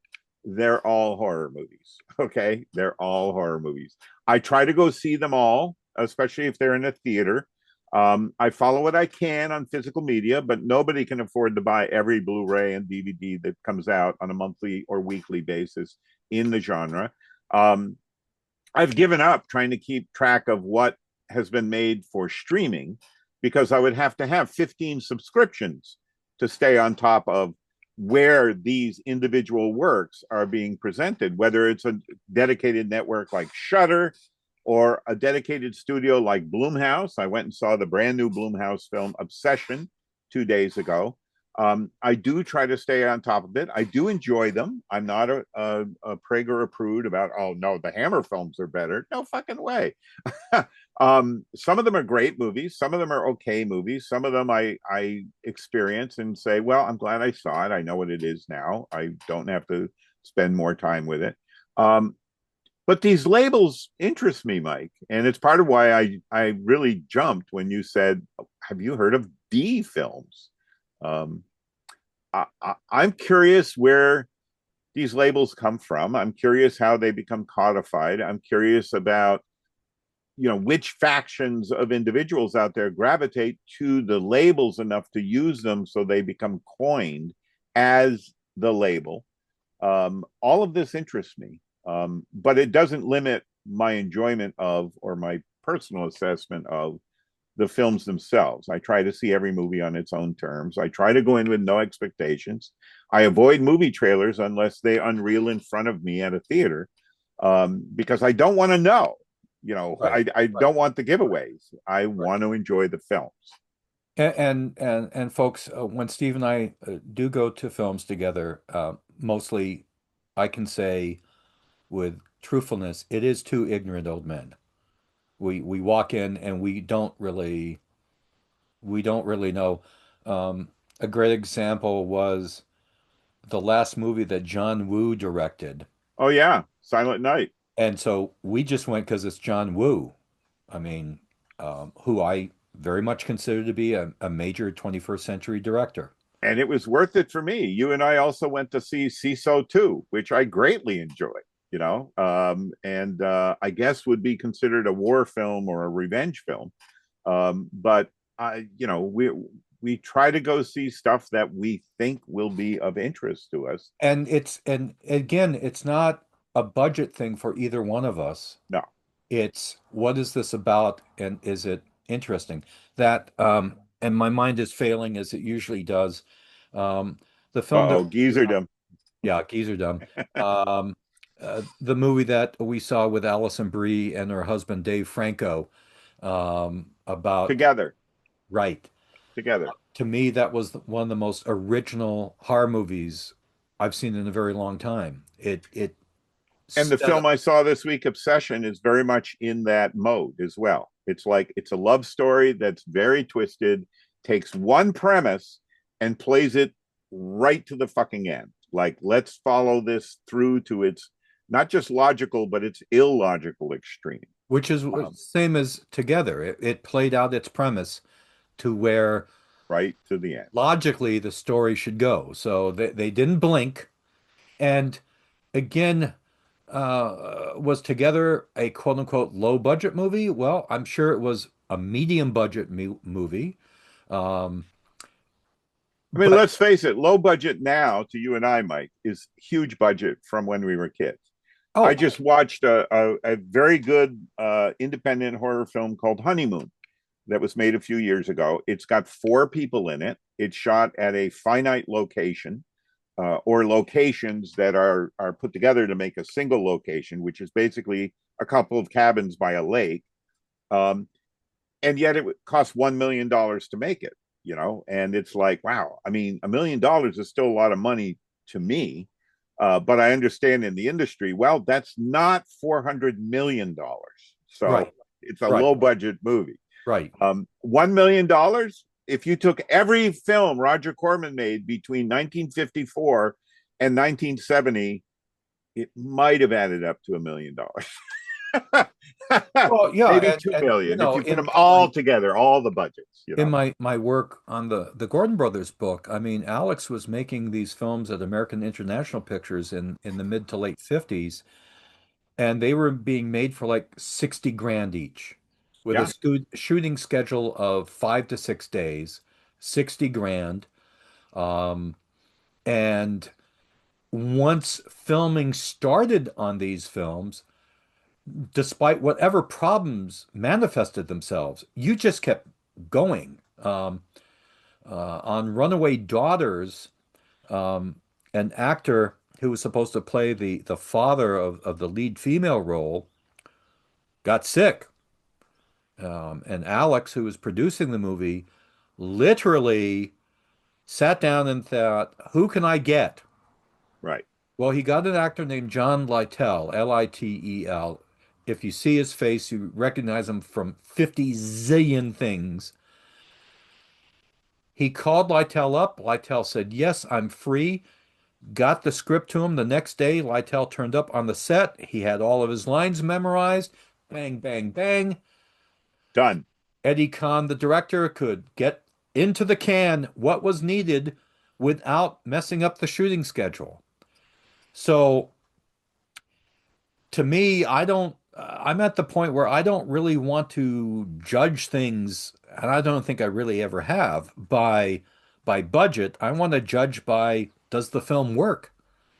they're all horror movies. Okay. They're all horror movies. I try to go see them all, especially if they're in a theater. I follow what I can on physical media, but nobody can afford to buy every Blu ray and DVD that comes out on a monthly or weekly basis in the genre. Um, I've given up trying to keep track of what has been made for streaming because I would have to have 15 subscriptions to stay on top of where these individual works are being presented, whether it's a dedicated network like Shudder or a dedicated studio like Blumhouse. I went and saw the brand new Blumhouse film Obsession 2 days ago. I do try to stay on top of it. I do enjoy them. I'm not a prig or a prude about, oh, no, the Hammer films are better. No fucking way. Some of them are great movies. Some of them are okay movies. Some of them I experience and say, well, I'm glad I saw it. I know what it is now. I don't have to spend more time with it. Um, but these labels interest me, Mike, and it's part of why I really jumped when you said, "Have you heard of D films?" Um, I'm curious where these labels come from. I'm curious how they become codified. I'm curious about, which factions of individuals out there gravitate to the labels enough to use them so they become coined as the label. All of this interests me, but it doesn't limit my enjoyment of or my personal assessment of the films themselves. I try to see every movie on its own terms. I try to go in with no expectations. I avoid movie trailers unless they unreel in front of me at a theater, because I don't want to know. Right. I Right. don't want the giveaways. I want to enjoy the films. And folks, when Steve and I do go to films together, mostly I can say with truthfulness, it is two ignorant old men. We walk in and we don't really know. A great example was the last movie that John Woo directed. Oh yeah, Silent Night. And so we just went because it's John Woo. I mean, who I very much consider to be a major 21st century director. And it was worth it for me. You and I also went to see CISO 2, which I greatly enjoyed, and I guess would be considered a war film or a revenge film. But we try to go see stuff that we think will be of interest to us. And again, it's not a budget thing for either one of us. No. It's what is this about and is it interesting? That and my mind is failing as it usually does. Um, the film that Uh-oh, geezerdom. yeah, Geezerdom. Um, the movie that we saw with Alison Brie and her husband Dave Franco about Together. right. Together. To me, that was one of the most original horror movies I've seen in a very long time. It And the set film up, I saw this week, Obsession, is very much in that mode as well. It's like it's a love story that's very twisted, takes one premise and plays it right to the fucking end. Like, let's follow this through to its not just logical, but its illogical extreme. which is Um, same as Together. It played out its premise to where right to the end. logically the story should go. So they didn't blink. And again, was Together a quote unquote low budget movie? Well, I'm sure it was a medium budget movie. Um, I mean, but let's face it, low budget now to you and I, Mike, is huge budget from when we were kids. I oh, just watched a very good independent horror film called Honeymoon that was made a few years ago. It's got four people in it. It's shot at a finite location, or locations that are put together to make a single location, which is basically a couple of cabins by a lake. Um, and yet it cost $1 million to make it. And it's like, wow. I mean, $1 million is still a lot of money to me. But I understand in the industry, well, that's not $400 million. So right, it's a right, low budget movie. right. $1 million, if you took every film Roger Corman made between 1954 and 1970, it might have added up to $1 million. Well, yeah, Maybe and two and million if you put in them all together, all the budgets. my work on the Gordon Brothers book, I mean, Alex was making these films at American International Pictures in the mid to late 50s, and they were being made for like 60 grand each, with a Yeah, shooting schedule of 5 to 6 days, 60 grand. Um, and once filming started on these films, despite whatever problems manifested themselves, you just kept going. On Runaway Daughters, an actor who was supposed to play the father of the lead female role got sick. And Alex, who was producing the movie, literally sat down and thought, who can I get? right. Well, he got an actor named John Littell, Litel. If you see his face, you recognize him from 50 zillion things. He called Littell up. Littell said, yes, I'm free. Got the script to him the next day. Littell turned up on the set. He had all of his lines memorized. Bang, bang, bang. Done. Eddie Kahn, the director, could get into the can what was needed without messing up the shooting schedule. So to me, I'm at the point where I don't really want to judge things, and I don't think I really ever have, by budget. I want to judge by, does the film work?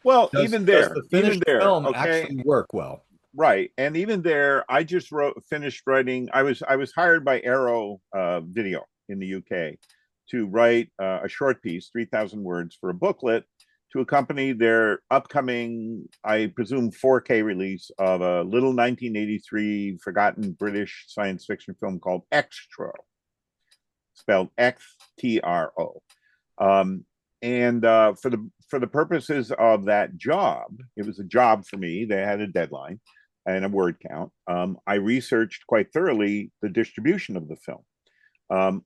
Well, Does the even finished there, film okay, actually work well? right, and even there, I just finished writing. I was hired by Arrow Video in the UK to write a short piece, 3,000 words, for a booklet to accompany their upcoming, I presume, 4K release of a little 1983 forgotten British science fiction film called Extra, spelled XTRO. Um, and for the purposes of that job, it was a job for me. They had a deadline and a word count. I researched quite thoroughly the distribution of the film.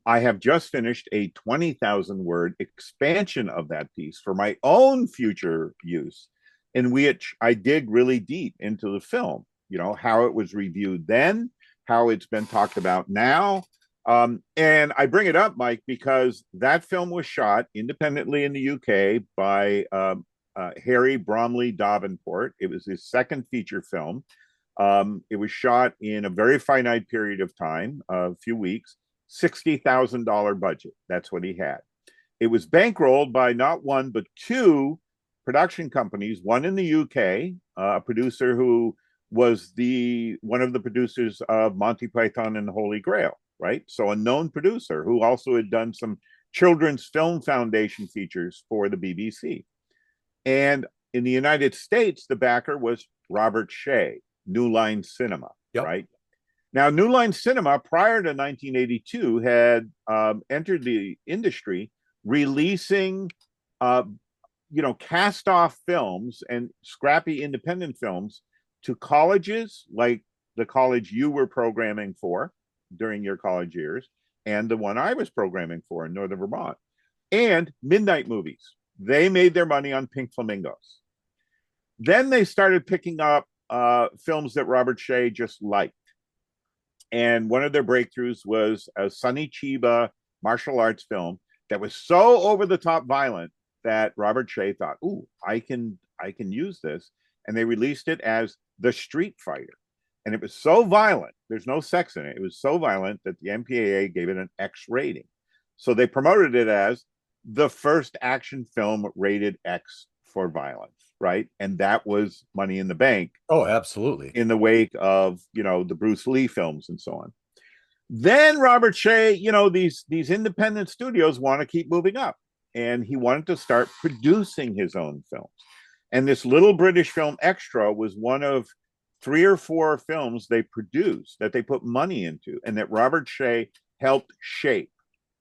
I have just finished a 20,000 word expansion of that piece for my own future use, in which I dig really deep into the film, you know, how it was reviewed then, how it's been talked about now. And I bring it up, Mike, because that film was shot independently in the UK by Harry Bromley Davenport. It was his second feature film. It was shot in a very finite period of time, a few weeks, $60,000 budget. That's what he had. It was bankrolled by not one, but two production companies, one in the UK, a producer who was the one of the producers of Monty Python and the Holy Grail, right? So a known producer who also had done some Children's Film Foundation features for the BBC. And in the United States, the backer was Robert Shea, New Line Cinema, Yep. right? Now, New Line Cinema, prior to 1982, had entered the industry releasing, uh, cast-off films and scrappy independent films to colleges like the college you were programming for during your college years, and the one I was programming for in Northern Vermont, and midnight movies. They made their money on Pink Flamingos. Then they started picking up films that Robert Shea just liked. And one of their breakthroughs was a Sonny Chiba martial arts film that was so over the top violent that Robert Shea thought, "Ooh, I can use this," and they released it as The Street Fighter. And it was so violent, there's no sex in it. It was so violent that the MPAA gave it an X rating. So they promoted it as the first action film rated X for violence, right? And that was Money in the Bank Oh, absolutely. in the wake of, the Bruce Lee films and so on. Then Robert Shea, these independent studios want to keep moving up, and he wanted to start producing his own films. And this little British film Extra was one of three or four films they produced that they put money into, and that Robert Shea helped shape.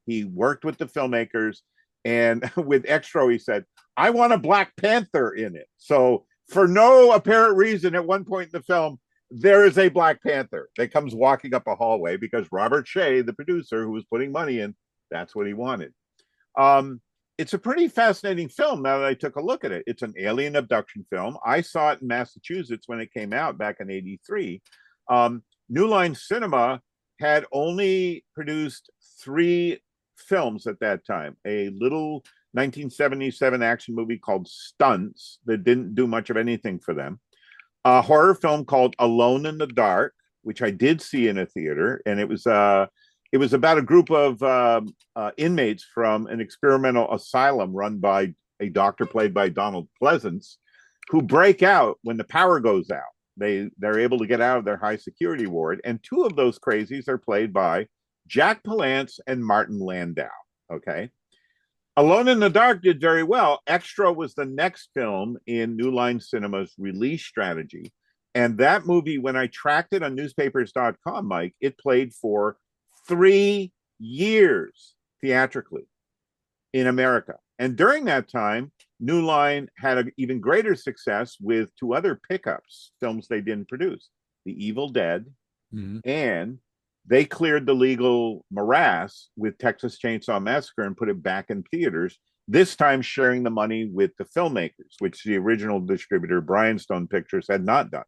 He worked with the filmmakers, and with Extra, he said, "I want a Black Panther in it." So for no apparent reason, at one point in the film, there is a Black Panther that comes walking up a hallway because Robert Shea, the producer who was putting money in, that's what he wanted. Um, it's a pretty fascinating film now that I took a look at it. It's an alien abduction film. I saw it in Massachusetts when it came out back in '83. New Line Cinema had only produced three films at that time, a little 1977 action movie called Stunts that didn't do much of anything for them, a horror film called Alone in the Dark, which I did see in a theater, and it was about a group of inmates from an experimental asylum run by a doctor played by Donald Pleasance, who break out when the power goes out. They're able to get out of their high security ward, and two of those crazies are played by Jack Palance and Martin Landau. Okay, Alone in the Dark did very well. Extra was the next film in New Line Cinema's release strategy. And that movie, when I tracked it on newspapers.com, Mike, it played for 3 years theatrically in America. And during that time, New Line had an even greater success with two other pickups, films they didn't produce, The Evil Dead, Mhm. and they cleared the legal morass with Texas Chainsaw Massacre and put it back in theaters, this time sharing the money with the filmmakers, which the original distributor, Bryanstone Pictures, had not done.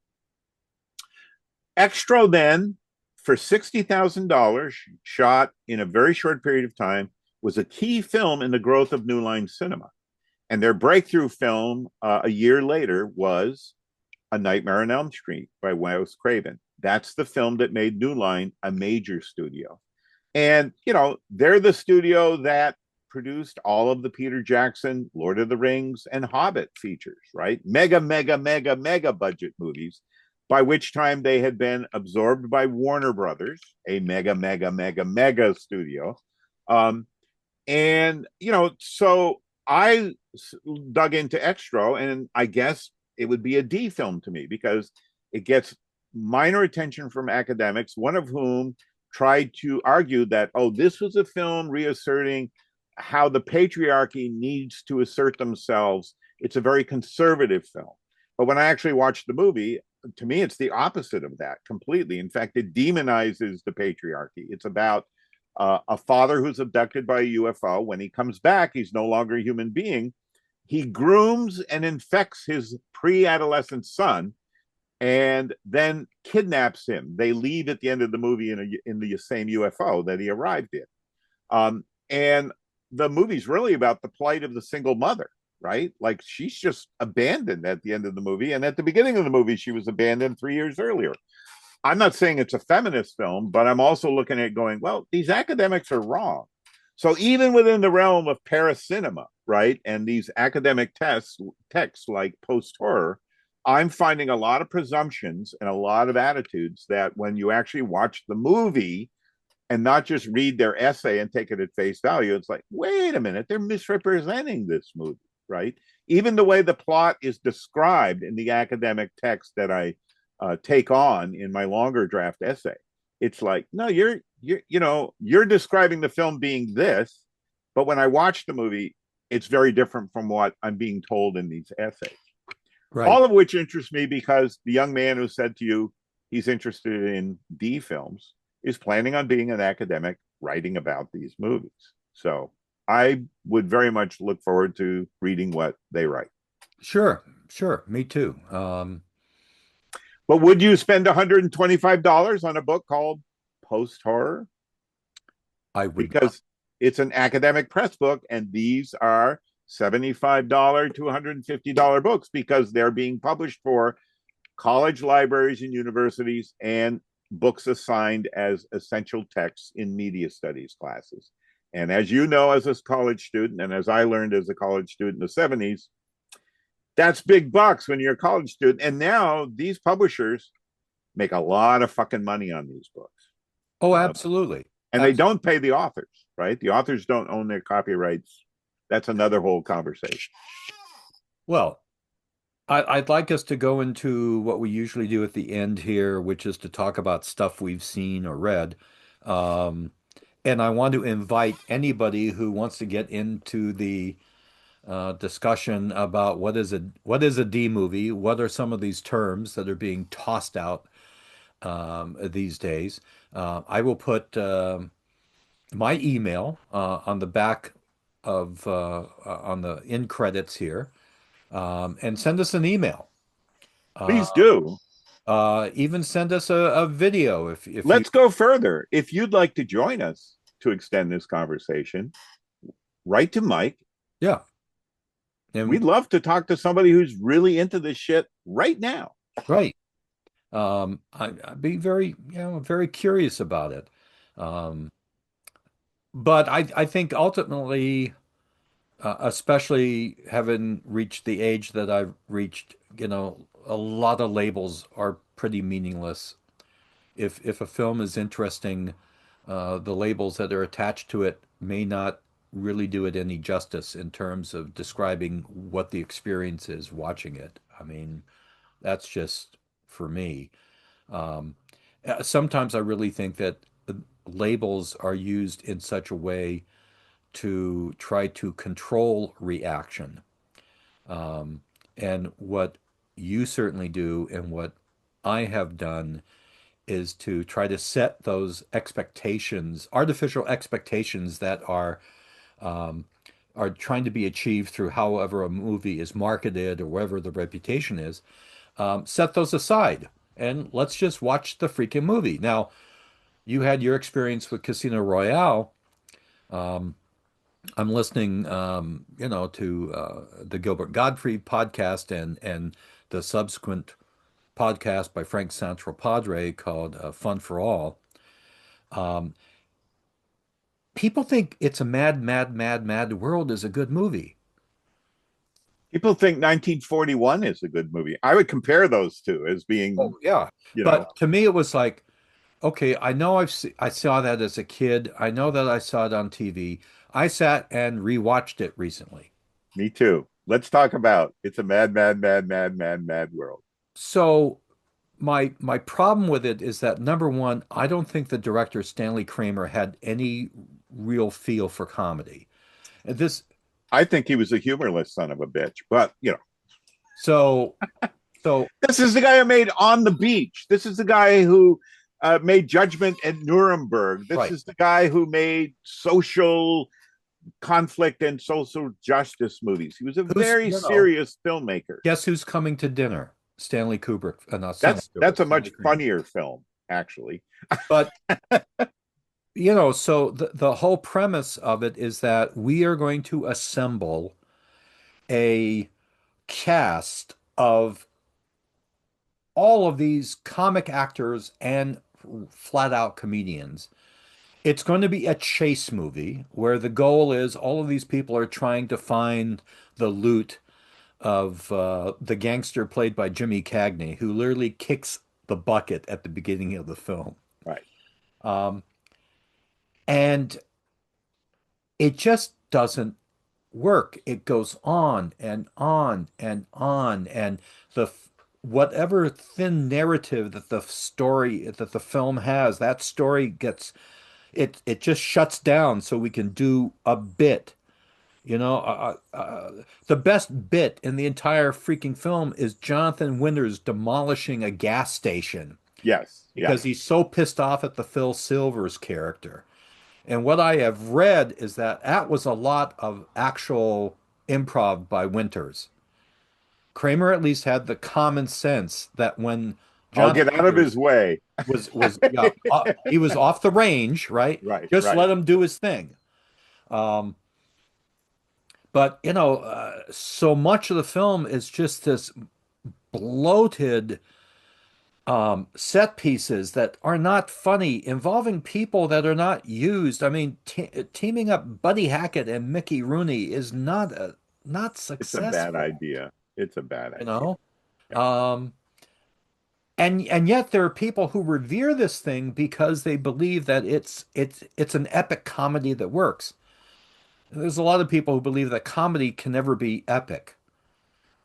Extra then, for $60,000, shot in a very short period of time, was a key film in the growth of New Line Cinema. And their breakthrough film a year later was A Nightmare on Elm Street by Wes Craven. That's the film that made New Line a major studio. And, you know, they're the studio that produced all of the Peter Jackson, Lord of the Rings, and Hobbit features, right? Mega, mega, mega, mega budget movies, by which time they had been absorbed by Warner Brothers, a mega, mega, mega, mega studio. Um, and, you know, so I dug into Extro, and I guess it would be a D film to me because it gets minor attention from academics, one of whom tried to argue that, oh, this was a film reasserting how the patriarchy needs to assert themselves. It's a very conservative film. But when I actually watched the movie, to me, it's the opposite of that completely. In fact, it demonizes the patriarchy. It's about a father who's abducted by a UFO. When he comes back, he's no longer a human being. He grooms and infects his pre adolescent son and then kidnaps him. They leave at the end of the movie in the same UFO that he arrived in. And the movie's really about the plight of the single mother, right? Like she's just abandoned at the end of the movie. And at the beginning of the movie, she was abandoned 3 years earlier. I'm not saying it's a feminist film, but I'm also looking at it going, well, these academics are wrong. So even within the realm of paracinema, right, and these academic texts like post horror, I'm finding a lot of presumptions and a lot of attitudes that when you actually watch the movie and not just read their essay and take it at face value, it's like, wait a minute, they're misrepresenting this movie, right? Even the way the plot is described in the academic text that I take on in my longer draft essay. It's like, no, you're describing the film being this, but when I watch the movie, it's very different from what I'm being told in these essays. Right. All of which interests me because the young man who said to you he's interested in D films is planning on being an academic writing about these movies. So I would very much look forward to reading what they write. Sure. Sure. Me too. But would you spend $125 on a book called Post Horror? I would not. Because it's an academic press book, and these are $75 to $150 books because they're being published for college libraries and universities and books assigned as essential texts in media studies classes. And as you know, as a college student, and as I learned as a college student in the 70s, that's big bucks when you're a college student. And now these publishers make a lot of fucking money on these books, Oh, you know, absolutely. and they don't pay the authors, right? The authors don't own their copyrights. That's another whole conversation. Well, I'd like us to go into what we usually do at the end here, which is to talk about stuff we've seen or read. Um, and I want to invite anybody who wants to get into the discussion about what is a D movie, what are some of these terms that are being tossed out these days. I will put my email on the back of on the end credits here, and send us an email. Uh, Please do. even send us a video if you Let's go further. If you'd like to join us to extend this conversation, write to Mike. yeah. And We'd love to talk to somebody who's really into this shit right now. right. I'd be very curious about it. Um, but I think ultimately, especially having reached the age that I've reached, a lot of labels are pretty meaningless. If a film is interesting, the labels that are attached to it may not really do it any justice in terms of describing what the experience is watching it. I mean, that's just for me. Um, Sometimes I really think that labels are used in such a way to try to control reaction. Um, and what you certainly do, and what I have done, is to try to set those expectations, artificial expectations that um, are trying to be achieved through however a movie is marketed or whatever the reputation is. Set those aside and let's just watch the freaking movie. Now, you had your experience with Casino Royale. Um, I'm listening, to the Gilbert Gottfried podcast and the subsequent podcast by Frank Santra Padre called Fun for All. Um, People think It's a Mad, Mad, Mad, Mad World is a good movie. People think 1941 is a good movie. I would compare those two as being, Oh, yeah. you know, But to me, it was like, okay, I know I saw that as a kid. I know that I saw it on TV. I sat and rewatched it recently. me too. Let's talk about It's a Mad, Mad, Mad, Mad, Mad, Mad World. So my problem with it is that number one, I don't think the director Stanley Kramer had any real feel for comedy. And This I think he was a humorless son of a bitch, but so so this is the guy who made On the Beach. This is the guy who made Judgment at Nuremberg. This right. is the guy who made social conflict and social justice movies. He was a Who's very serious filmmaker. guess who's coming to dinner? Stanley Kubrick, not Stanley That's Kubrick, a Stanley much Kramer. funnier film, actually. But so the whole premise of it is that we are going to assemble a cast of all of these comic actors and flat out comedians. It's going to be a chase movie where the goal is all of these people are trying to find the loot of the gangster played by Jimmy Cagney, who literally kicks the bucket at the beginning of the film. Right. Um, and it just doesn't work. It goes on and on and on, and the whatever thin narrative that the film has, that story gets it just shuts down so we can do a bit. The best bit in the entire freaking film is Jonathan Winters demolishing a gas station Yes. because Yes. he's so pissed off at the Phil Silvers character. And what I have read is that that was a lot of actual improv by Winters. Kramer at least had the common sense that when I'll Jonathan get out of his Winters way. was yeah, he was off the range, right? Right. Just Right. let him do his thing. Um, but so much of the film is just this bloated set pieces that are not funny, involving people that are not used. I mean, teaming up Buddy Hackett and Mickey Rooney is not It's a bad successful, idea. It's a bad you idea. know? Yeah. Um, and yet there are people who revere this thing because they believe that it's an epic comedy that works. There's a lot of people who believe that comedy can never be epic.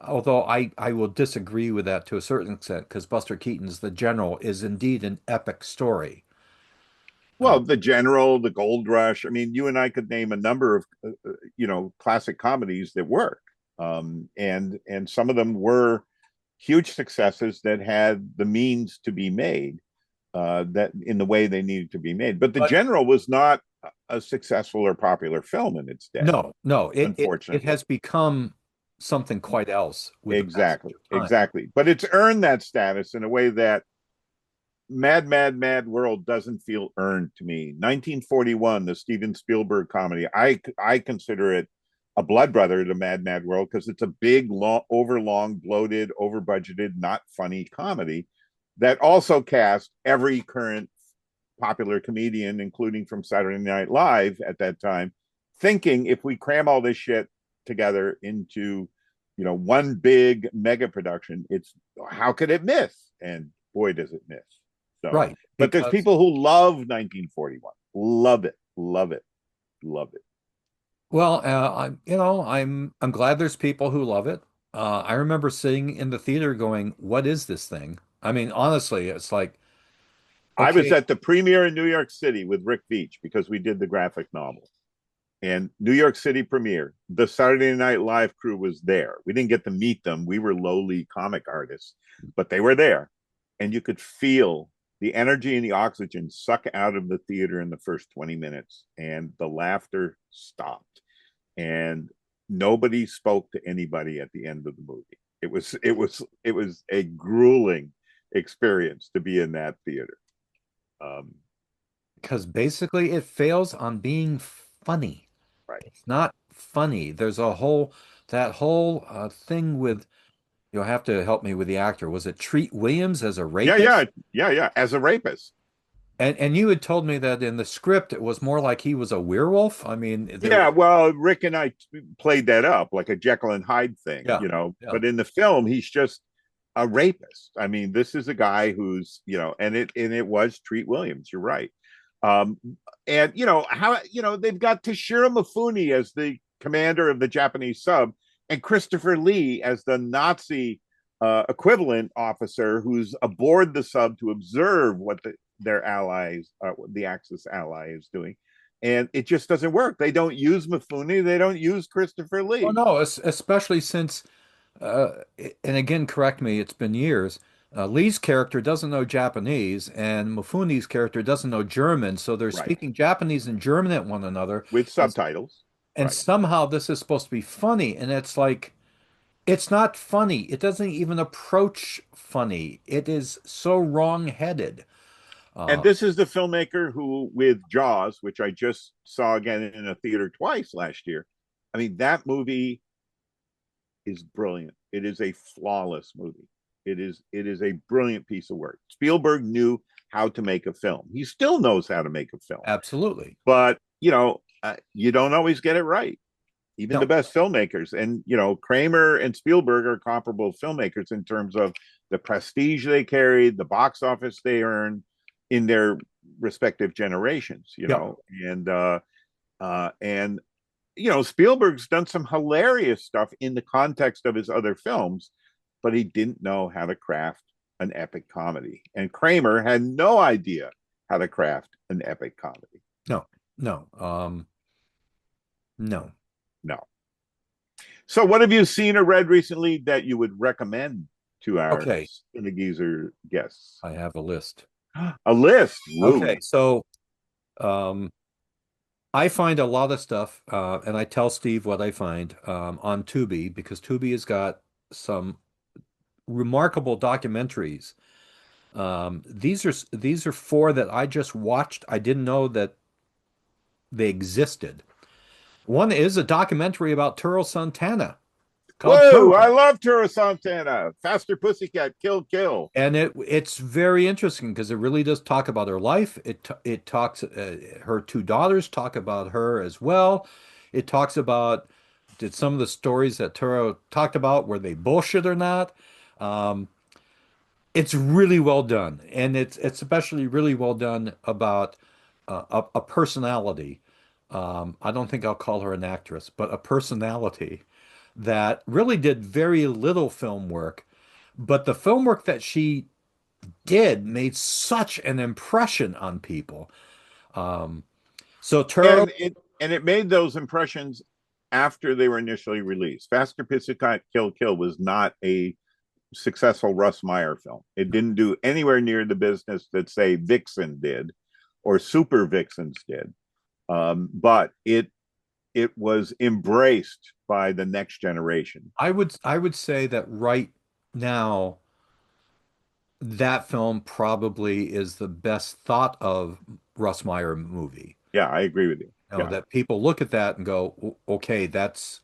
Although I will disagree with that to a certain extent, because Buster Keaton's The General is indeed an epic story. Uh, Well, the General, the Gold Rush. I mean, you and I could name a number of classic comedies that work, and some of them were huge successes that had the means to be made, that in the way they needed to be made. But the but General was not a successful or popular film in its day, no, it unfortunately. has become something quite else with the passage Exactly, of time. exactly. But it's earned that status in a way that Mad, Mad, Mad World doesn't feel earned to me. 1941, the Steven Spielberg comedy, I consider it a blood brother to Mad, Mad World because it's a big, long, overlong, bloated, over budgeted, not funny comedy that also cast every current popular comedian, including from Saturday Night Live at that time, thinking if we cram all this shit together into one big mega production, it's how could it miss? And boy, does it miss. So, Right, but there's because people who love 1941, love it, love it, love it. well, I'm glad there's people who love it. I remember sitting in the theater going, "What is this thing?" I mean, honestly, it's like, I was okay, at the premiere in New York City with Rick Veitch because we did the graphic novel. And New York City premiere, the Saturday Night Live crew was there. We didn't get to meet them. We were lowly comic artists, but they were there. And you could feel the energy and the oxygen suck out of the theater in the first 20 minutes. And the laughter stopped. And nobody spoke to anybody at the end of the movie. It was a grueling experience to be in that theater. Um, because basically it fails on being funny. right. It's not funny. There's a whole that whole thing with you'll have to help me with the actor. Was it Treat Williams as a Yeah, yeah, rapist? yeah, yeah. As a rapist. And you had told me that in the script it was more like he was a werewolf. I mean, there Yeah, well, Rick and I played that up like a Jekyll and Hyde thing, yeah. you know. Yeah. But in the film, he's just a rapist. I mean, this is a guy who's, and it was Treat Williams. You're right. Um, and how they've got Toshiro Mifune as the commander of the Japanese sub, and Christopher Lee as the Nazi equivalent officer who's aboard the sub to observe what their allies, the Axis ally, is doing, and it just doesn't work. They don't use Mifune. They don't use Christopher Well, Lee. no, especially since uh, and again, correct me, it's been years. Lee's character doesn't know Japanese, and Mifune's character doesn't know German, so they're Right. speaking Japanese and German at one another, With and subtitles. and Right. somehow this is supposed to be funny, and it's like it's not funny. It doesn't even approach funny. It is so wrong-headed. And Uh, this is the filmmaker who, with Jaws, which I just saw again in a theater twice last year, I mean, that movie is brilliant. It is a flawless movie. It is a brilliant piece of work. Spielberg knew how to make a film. He still knows how to make a film, Absolutely. but you don't always get it right. Even the No, best filmmakers, and Kramer and Spielberg are comparable filmmakers in terms of the prestige they carried, the box office they earned in their respective generations. yeah. And Spielberg's done some hilarious stuff in the context of his other films, but he didn't know how to craft an epic comedy, and Kramer had no idea how to craft an epic comedy. No, no, no. No. So, what have you seen or read recently that you would recommend to our Okay, Cine-Geezer guests? I have a list. A list. Okay, Woo. so um, I find a lot of stuff, and I tell Steve what I find on Tubi because Tubi has got some remarkable documentaries. These are four that I just watched. I didn't know that they existed. One is a documentary about Turo Santana called Whoa. I Turo. love Turo Santana. Faster Pussycat. Kill, kill. And it's very interesting because it really does talk about her life. It talks her two daughters talk about her as well. It talks about did some of the stories that Turo talked about were they bullshit or not? Um, it's really well done, and it's especially really well done about a personality. I don't think I'll call her an actress, but a personality that really did very little film work, but the film work that she did made such an impression on people. Um, so Turo, And it made those impressions after they were initially released. Faster Pussycat. Kill, kill was not a successful Russ Meyer film. It didn't do anywhere near the business that, say, Vixen did or Super Vixens did. But it was embraced by the next generation. I would say that right now that film probably is the best thought of Russ Meyer movie. Yeah, I agree with you. You know, Yeah. that people look at that and go, Okay, that's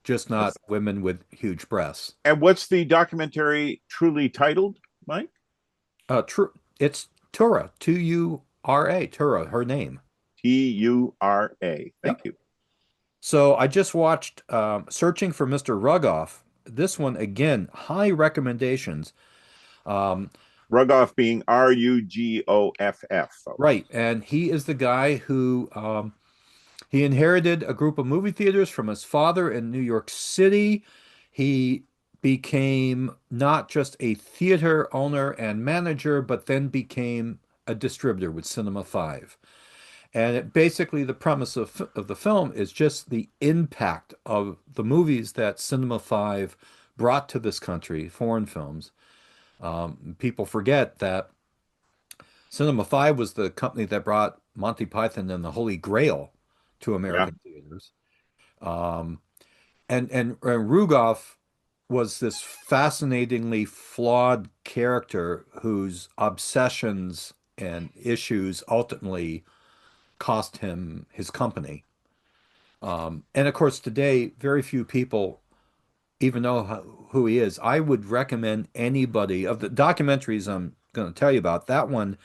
just not women with huge breasts." And what's the documentary truly titled, Mike? True, it's Tura, Tura, Tura, her name. Tura. Yeah. Thank you. So I just watched Searching for Mr. Rugoff. This one again, high recommendations. Um, Rugoff being Rugoff, right, folks. and he is the guy who he inherited a group of movie theaters from his father in New York City. He became not just a theater owner and manager, but then became a distributor with Cinema 5. And basically, the premise of the film is just the impact of the movies that Cinema 5 brought to this country, foreign films. People forget that Cinema 5 was the company that brought Monty Python and the Holy Grail to Yeah. American theaters. Um, and Rugoff was this fascinatingly flawed character whose obsessions and issues ultimately cost him his company. And of course, today, very few people even know who he is. I would recommend anybody of the documentaries I'm going to tell you about, that one,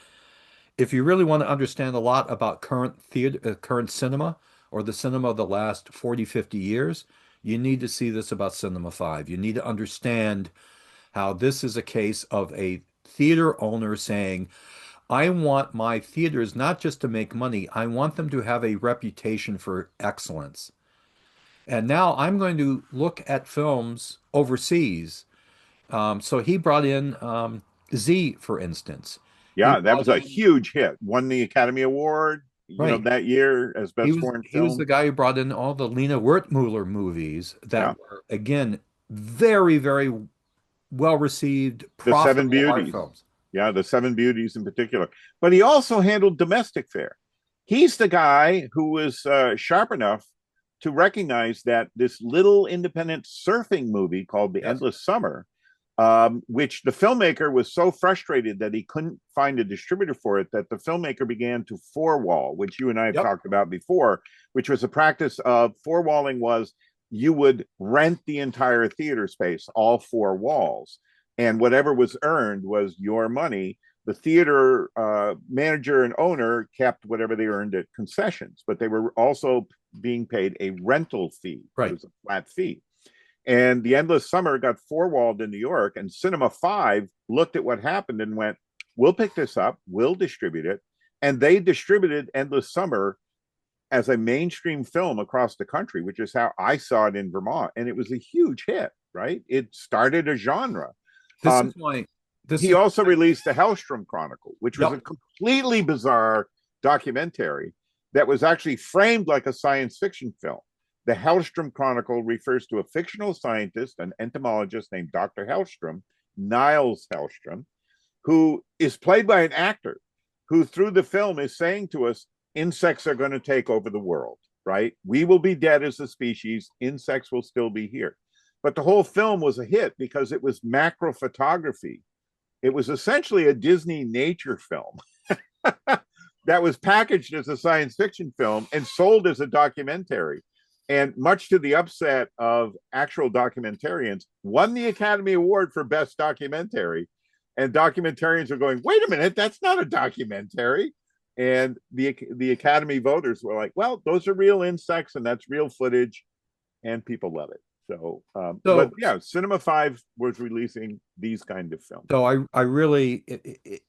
if you really want to understand a lot about current theater, current cinema, or the cinema of the last 40, 50 years, you need to see this about Cinema 5. You need to understand how this is a case of a theater owner saying, I want my theaters not just to make money, I want them to have a reputation for excellence. And now I'm going to look at films overseas. So he brought in Z, for instance. He Yeah, that brought was a in, huge hit. Won the Academy Award, right. that year as best foreign He was the film. guy who brought in all the Lena Wertmuller movies that Yeah. were, again, very, very well received, The Seven profitable art Beauties. films. Yeah, the Seven Beauties in particular. But he also handled domestic fare. He's the guy who was sharp enough to recognize that this little independent surfing movie called The Yes. Endless Summer, which the filmmaker was so frustrated that he couldn't find a distributor for it, that the filmmaker began to four wall, which you and I have Yep. talked about before, which was a practice of four walling was you would rent the entire theater space, all four walls, and whatever was earned was your money. The theater manager and owner kept whatever they earned at concessions, but they were also being paid a rental fee. It Right. was a flat fee. And The Endless Summer got four walled in New York, and Cinema 5 looked at what happened and went, we'll pick this up, we'll distribute it. And they distributed Endless Summer as a mainstream film across the country, which is how I saw it in Vermont. And it was a huge hit, right? It started a genre. This is Um, my, this he is, also released the Hellstrom Chronicle, which was a yep. completely bizarre documentary that was actually framed like a science fiction film. The Hellstrom Chronicle refers to a fictional scientist, an entomologist named Dr. Hellstrom, Niles Hellstrom, who is played by an actor who, through the film, is saying to us, insects are going to take over the world, right? We will be dead as a species, insects will still be here. But the whole film was a hit because it was macro photography. It was essentially a Disney nature film that was packaged as a science fiction film and sold as a documentary. And much to the upset of actual documentarians, won the Academy Award for Best Documentary. And documentarians are going, wait a minute, that's not a documentary. And the Academy voters were like, well, those are real insects and that's real footage, and people love it. So, but So, yeah, Cinema 5 was releasing these kind of films. so I really,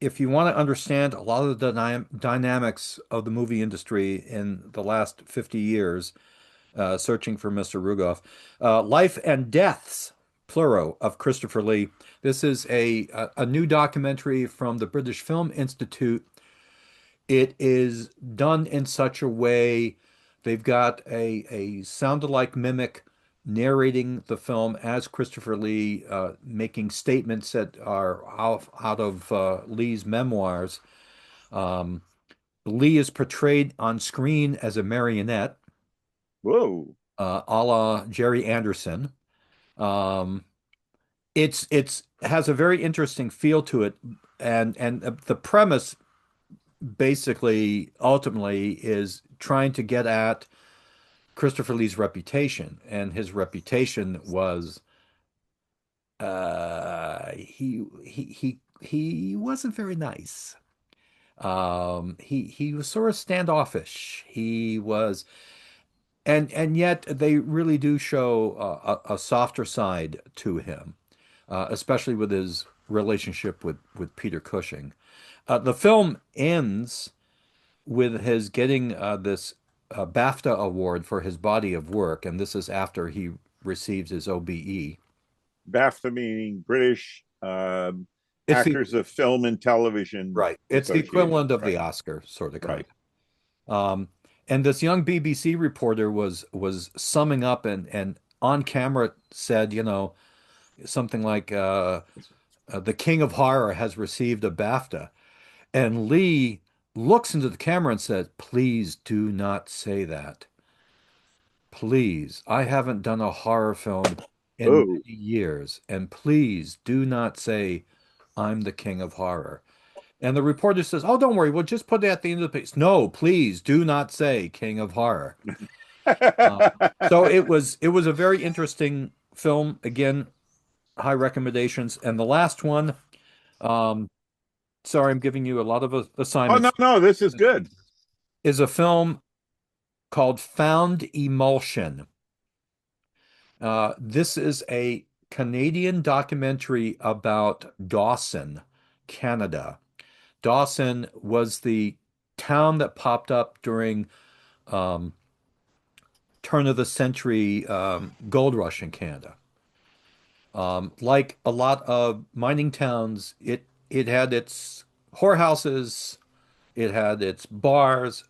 if you want to understand a lot of the dynamics of the movie industry in the last 50 years, searching for Mr. Rugoff, Life and Deaths, plural, of Christopher Lee. This is a new documentary from the British Film Institute. It is done in such a way, they've got a sound-alike mimic narrating the film as Christopher Lee, making statements that are out of Lee's memoirs. Um, Lee is portrayed on screen as a marionette, Whoa. a la Jerry Anderson. Um, it's has a very interesting feel to it, and the premise basically ultimately is trying to get at Christopher Lee's reputation, and his reputation was he wasn't very nice. He was sort of standoffish. He was, and yet they really do show a softer side to him, especially with his relationship with Peter Cushing. The film ends with his getting this BAFTA award for his body of work, and this is after he receives his OBE. BAFTA meaning British It's the Actors of Film and Television right. It's the Association. equivalent of the Right. Oscar, sort of kind Right. of. And this young BBC reporter was summing up and on camera said, something like the King of Horror has received a BAFTA. And Lee looks into the camera and says, "Please do not say that. Please, I haven't done a horror film in Oh, many years, and please do not say I'm the king of horror." And the reporter says, "Oh, don't worry, we'll just put it at the end of the piece." "No, please do not say king of horror." Uh, so it was a very interesting film. Again, high recommendations. And the last one, um, sorry, I'm giving you a lot of Oh no, assignments, no, this is good. is a film called Found Emulsion. This is a Canadian documentary about Dawson, Canada. Dawson was the town that popped up during um, turn of the century gold rush in Canada. Like a lot of mining towns, it had its whorehouses, it had its bars,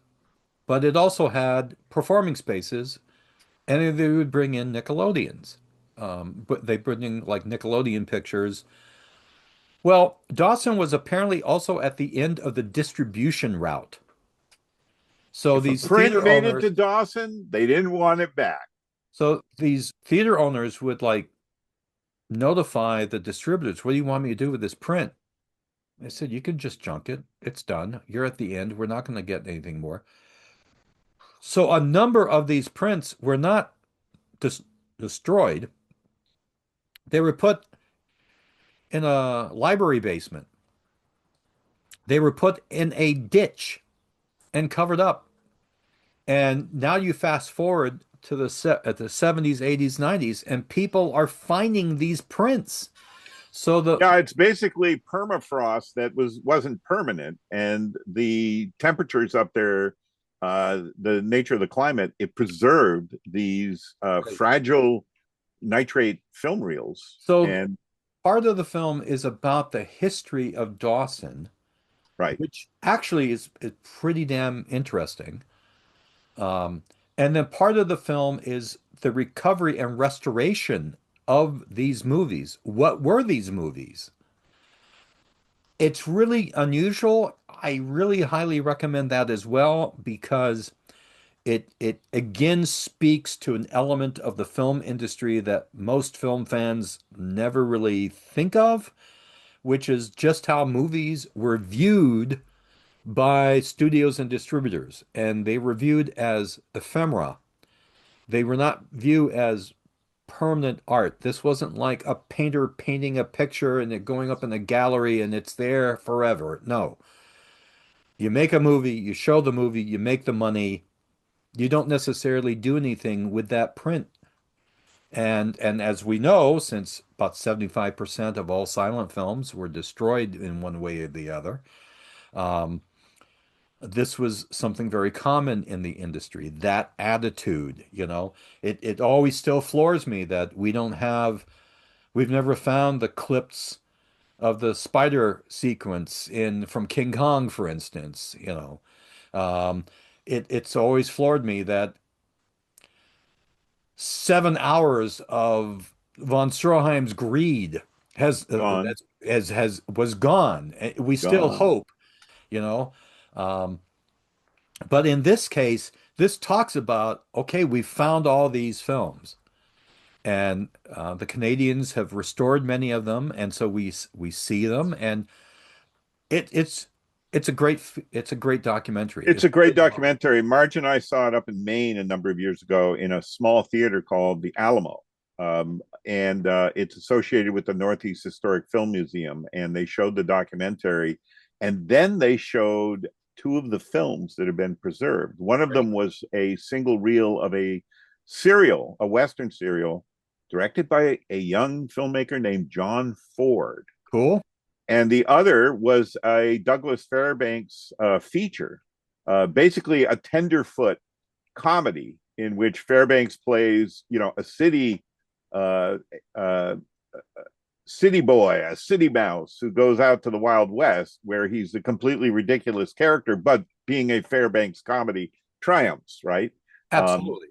but it also had performing spaces, and they would bring in Nickelodeons. But they bring in like Nickelodeon pictures. Well, Dawson was apparently also at the end of the distribution route. So If a these print theater made it owners, to Dawson, they didn't want it back. so these theater owners would like notify the distributors, what do you want me to do with this print? I said, you can just junk it. It's done. You're at the end. We're not going to get anything more. So a number of these prints were not dis destroyed. They were put in a library basement. They were put in a ditch and covered up. And now you fast forward to the 70s, 80s, 90s, and people are finding these prints. So Yeah, it's basically permafrost that wasn't permanent, and the temperatures up there, the nature of the climate, it preserved these right. fragile nitrate film reels. So And part of the film is about the history of Dawson, right, which actually is pretty damn interesting. Um, and then part of the film is the recovery and restoration of these movies. What were these movies? It's really unusual. I really highly recommend that as well because it again speaks to an element of the film industry that most film fans never really think of, which is just how movies were viewed by studios and distributors. And they were viewed as ephemera. They were not viewed as permanent art. This wasn't like a painter painting a picture and it going up in a gallery and it's there forever. No. You make a movie, you show the movie, you make the money. You don't necessarily do anything with that print. And as we know, since about 75% of all silent films were destroyed in one way or the other, um, this was something very common in the industry. That attitude, it always still floors me that we've never found the clips of the spider sequence in from King Kong, for instance. Um, it's always floored me that 7 hours of von Stroheim's greed has gone, has was gone. We still gone. hope, you know. Um, but in this case, this talks about, okay, we've found all these films, and the Canadians have restored many of them, and so we see them, and it it's a great documentary. It's It's a great really well. documentary. Marge and I saw it up in Maine a number of years ago in a small theater called the Alamo. And it's associated with the Northeast Historic Film Museum. And they showed the documentary. And then they showed two of the films that have been preserved. One of Great. them was a single reel of a serial, a Western serial, directed by a young filmmaker named John Ford. Cool. And the other was a Douglas Fairbanks feature, basically a tenderfoot comedy in which Fairbanks plays, a uh, uh, city boy, a city mouse who goes out to the Wild West, where he's a completely ridiculous character, but being a Fairbanks comedy triumphs, right? Um, Absolutely.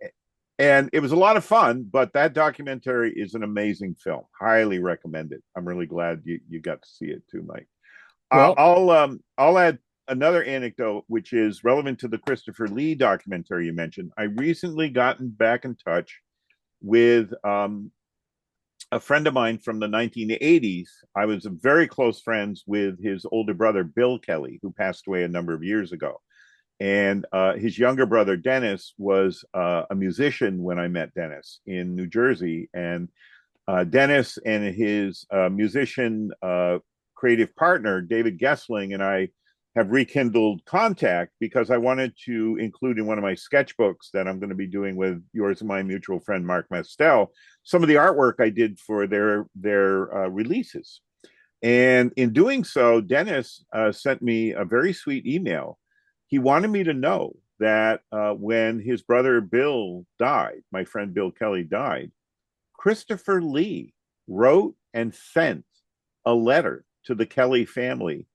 and it was a lot of fun, but that documentary is an amazing film. Highly recommended. I'm really glad you got to see it too, Mike. Well, I'll add another anecdote which is relevant to the Christopher Lee documentary you mentioned. I recently gotten back in touch with a friend of mine from the 1980s. I was very close friends with his older brother Bill Kelly, who passed away a number of years ago. And his younger brother Dennis was a musician when I met Dennis in New Jersey, and Dennis and his musician creative partner David Gessling and I have rekindled contact because I wanted to include in one of my sketchbooks that I'm going to be doing with yours and my mutual friend Mark Mastel some of the artwork I did for their releases. And in doing so, Dennis sent me a very sweet email. He wanted me to know that when his brother Bill died, my friend Bill Kelly died, Christopher Lee wrote and sent a letter to the Kelly family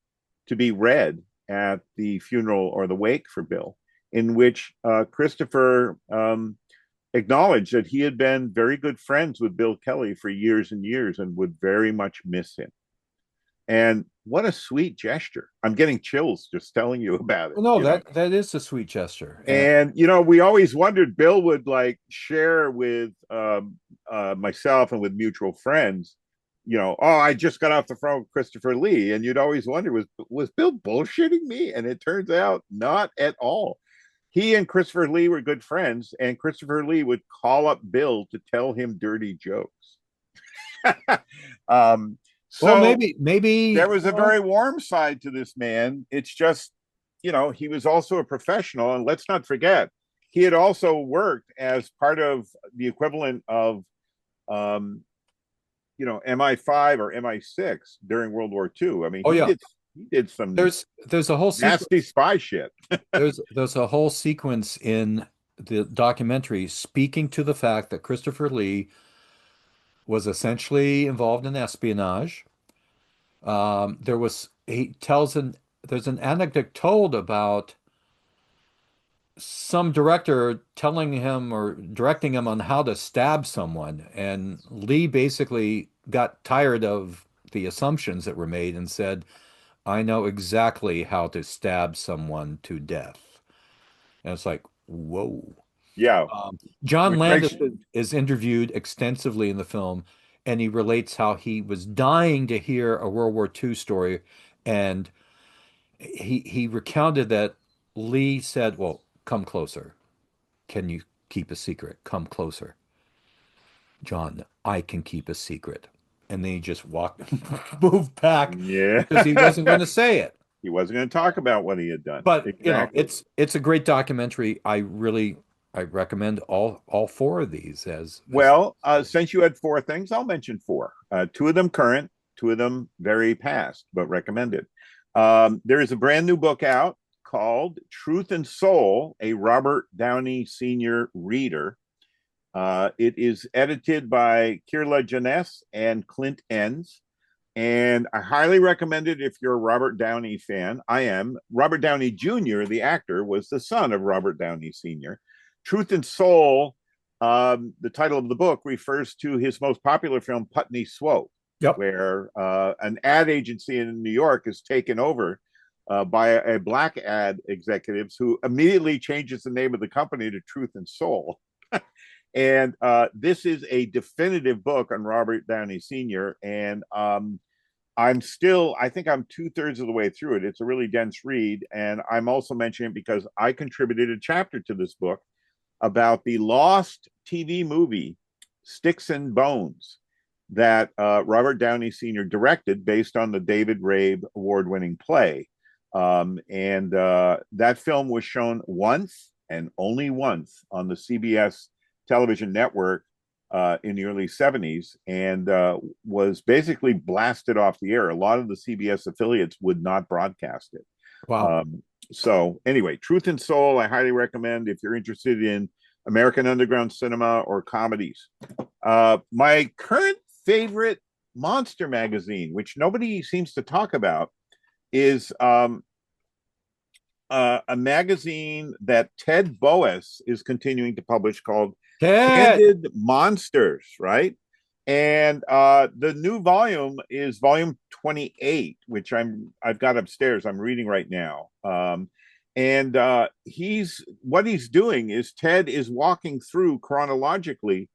to be read at the funeral or the wake for Bill, in which Christopher acknowledged that he had been very good friends with Bill Kelly for years and years and would very much miss him. And what a sweet gesture. I'm getting chills just telling you about it, Well, no, you know. that is a sweet gesture. And And we always wondered Bill would like share with myself and with mutual friends, oh, I just got off the phone with Christopher Lee, and you'd always wonder was Bill bullshitting me? And it turns out not at all. He and Christopher Lee were good friends, and Christopher Lee would call up Bill to tell him dirty jokes. um, well, so maybe there was a very warm side to this man. It's just, he was also a professional. And let's not forget, he had also worked as part of the equivalent of, MI5 or MI6 during World War II. I mean, oh yeah, he did some there's a whole nasty sequence. spy shit. There's a whole sequence in the documentary speaking to the fact that Christopher Lee was essentially involved in espionage. There was he tells an there's an anecdote told about some director telling him or directing him on how to stab someone, and Lee basically got tired of the assumptions that were made and said, "I know exactly how to stab someone to death." And it's like, whoa. Yeah, John which makes Landis is interviewed extensively in the film, and he relates how he was dying to hear a World War II story, and he recounted that Lee said, "Well, come closer. Can you keep a secret? Come closer." John, I can keep a secret. And then he just walked, moved back yeah. because he wasn't going to say it. He wasn't going to talk about what he had done. But Exactly. it's a great documentary. I recommend all four of these as Well, since you had four things, I'll mention four. Two of them current, two of them very past, but recommended. There is a brand new book out called Truth and Soul, a Robert Downey Sr. reader. It is edited by Kirla Janess and Clint Enns. And I highly recommend it if you're a Robert Downey fan. I am. Robert Downey Jr., the actor, was the son of Robert Downey Sr. Truth and Soul, the title of the book, refers to his most popular film, Putney Swope, Yep. where an ad agency in New York is taken over by a black ad executives who immediately changes the name of the company to Truth and Soul. And this is a definitive book on Robert Downey Sr. And I think I'm 2/3 of the way through it. It's a really dense read. And I'm also mentioning it because I contributed a chapter to this book about the lost TV movie, Sticks and Bones, that Robert Downey Sr. directed based on the David Rabe award winning play. And that film was shown once and only once on the CBS television network in the early 70s and was basically blasted off the air. A lot of the CBS affiliates would not broadcast it. Wow. So, anyway, Truth and Soul, I highly recommend if you're interested in American underground cinema or comedies. My current favorite monster magazine, which nobody seems to talk about, is a magazine that Ted Boas is continuing to publish called Ted. Candid Monsters, right? And the new volume is volume 28, which I've got upstairs. I'm reading right now. And what he's doing is Ted is walking through chronologically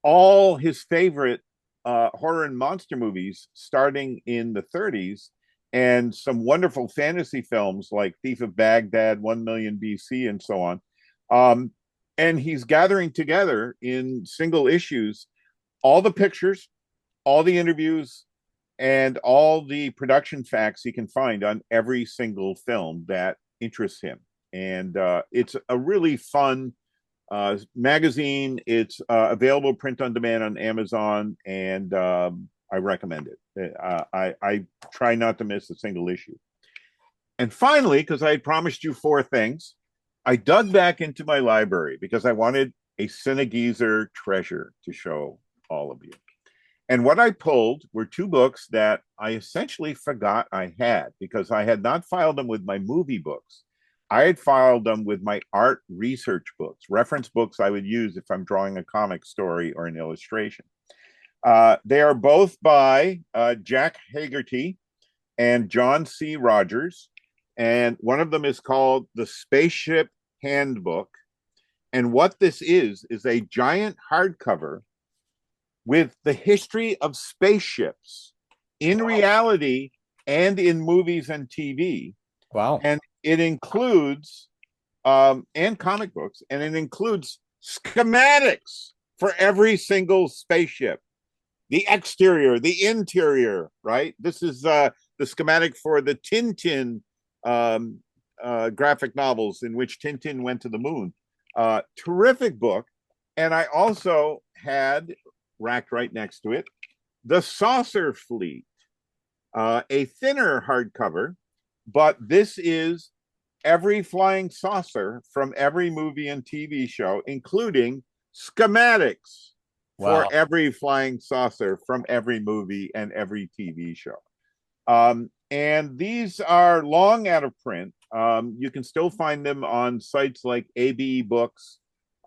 all his favorite horror and monster movies starting in the 30s and some wonderful fantasy films like Thief of Baghdad, 1 Million BC, and so on. Um, and he's gathering together in single issues all the pictures, all the interviews, and all the production facts he can find on every single film that interests him. And it's a really fun magazine. It's available print on demand on Amazon, and I recommend it. I try not to miss a single issue. And finally, because I had promised you four things, I dug back into my library because I wanted a Cine-Geezer treasure to show all of you. And what I pulled were two books that I essentially forgot I had because I had not filed them with my movie books. I had filed them with my art research books, reference books I would use if I'm drawing a comic story or an illustration. They are both by Jack Hagerty and John C. Rogers. And one of them is called The Spaceship Handbook. And what this is a giant hardcover with the history of spaceships in reality and in movies and TV. Wow. And it includes, and comic books, and it includes schematics for every single spaceship, the exterior, the interior, right? This is the schematic for the Tintin graphic novels in which Tintin went to the moon. Terrific book. And I also had racked right next to it The Saucer Fleet, a thinner hardcover, but this is every flying saucer from every movie and TV show, including schematics for Wow. every flying saucer from every movie and every TV show. And these are long out of print. You can still find them on sites like AB Books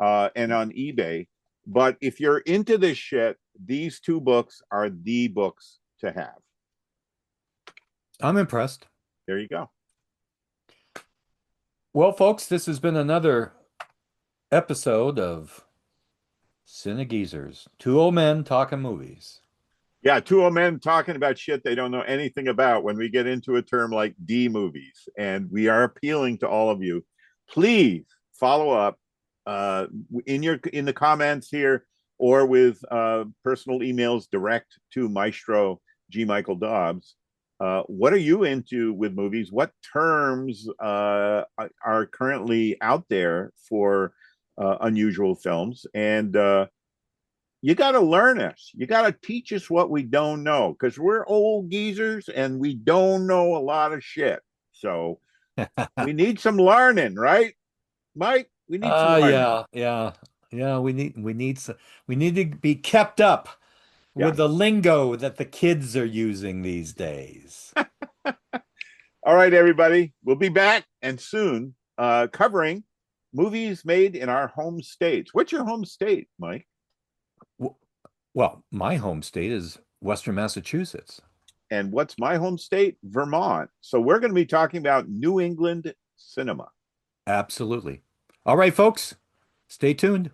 and on eBay. But if you're into this shit, these two books are the books to have. I'm impressed. There you go. Well, folks, this has been another episode of Cine-Geezers. Two old men talking movies. Yeah, two old men talking about shit they don't know anything about when we get into a term like D movies. And we are appealing to all of you. Please follow up in the comments here or with personal emails direct to Maestro G. Michael Dobbs. What are you into with movies? What terms are currently out there for unusual films? And you got to learn us. You got to teach us what we don't know because we're old geezers and we don't know a lot of shit. So we need some learning, right, Mike? We need some learning. Yeah, yeah, yeah. We need to be kept up Yeah. with the lingo that the kids are using these days. All right, everybody. We'll be back and soon covering movies made in our home states. What's your home state, Mike? W- Well, my home state is Western Massachusetts. And what's my home state? Vermont. So we're going to be talking about New England cinema. Absolutely. All right, folks, stay tuned.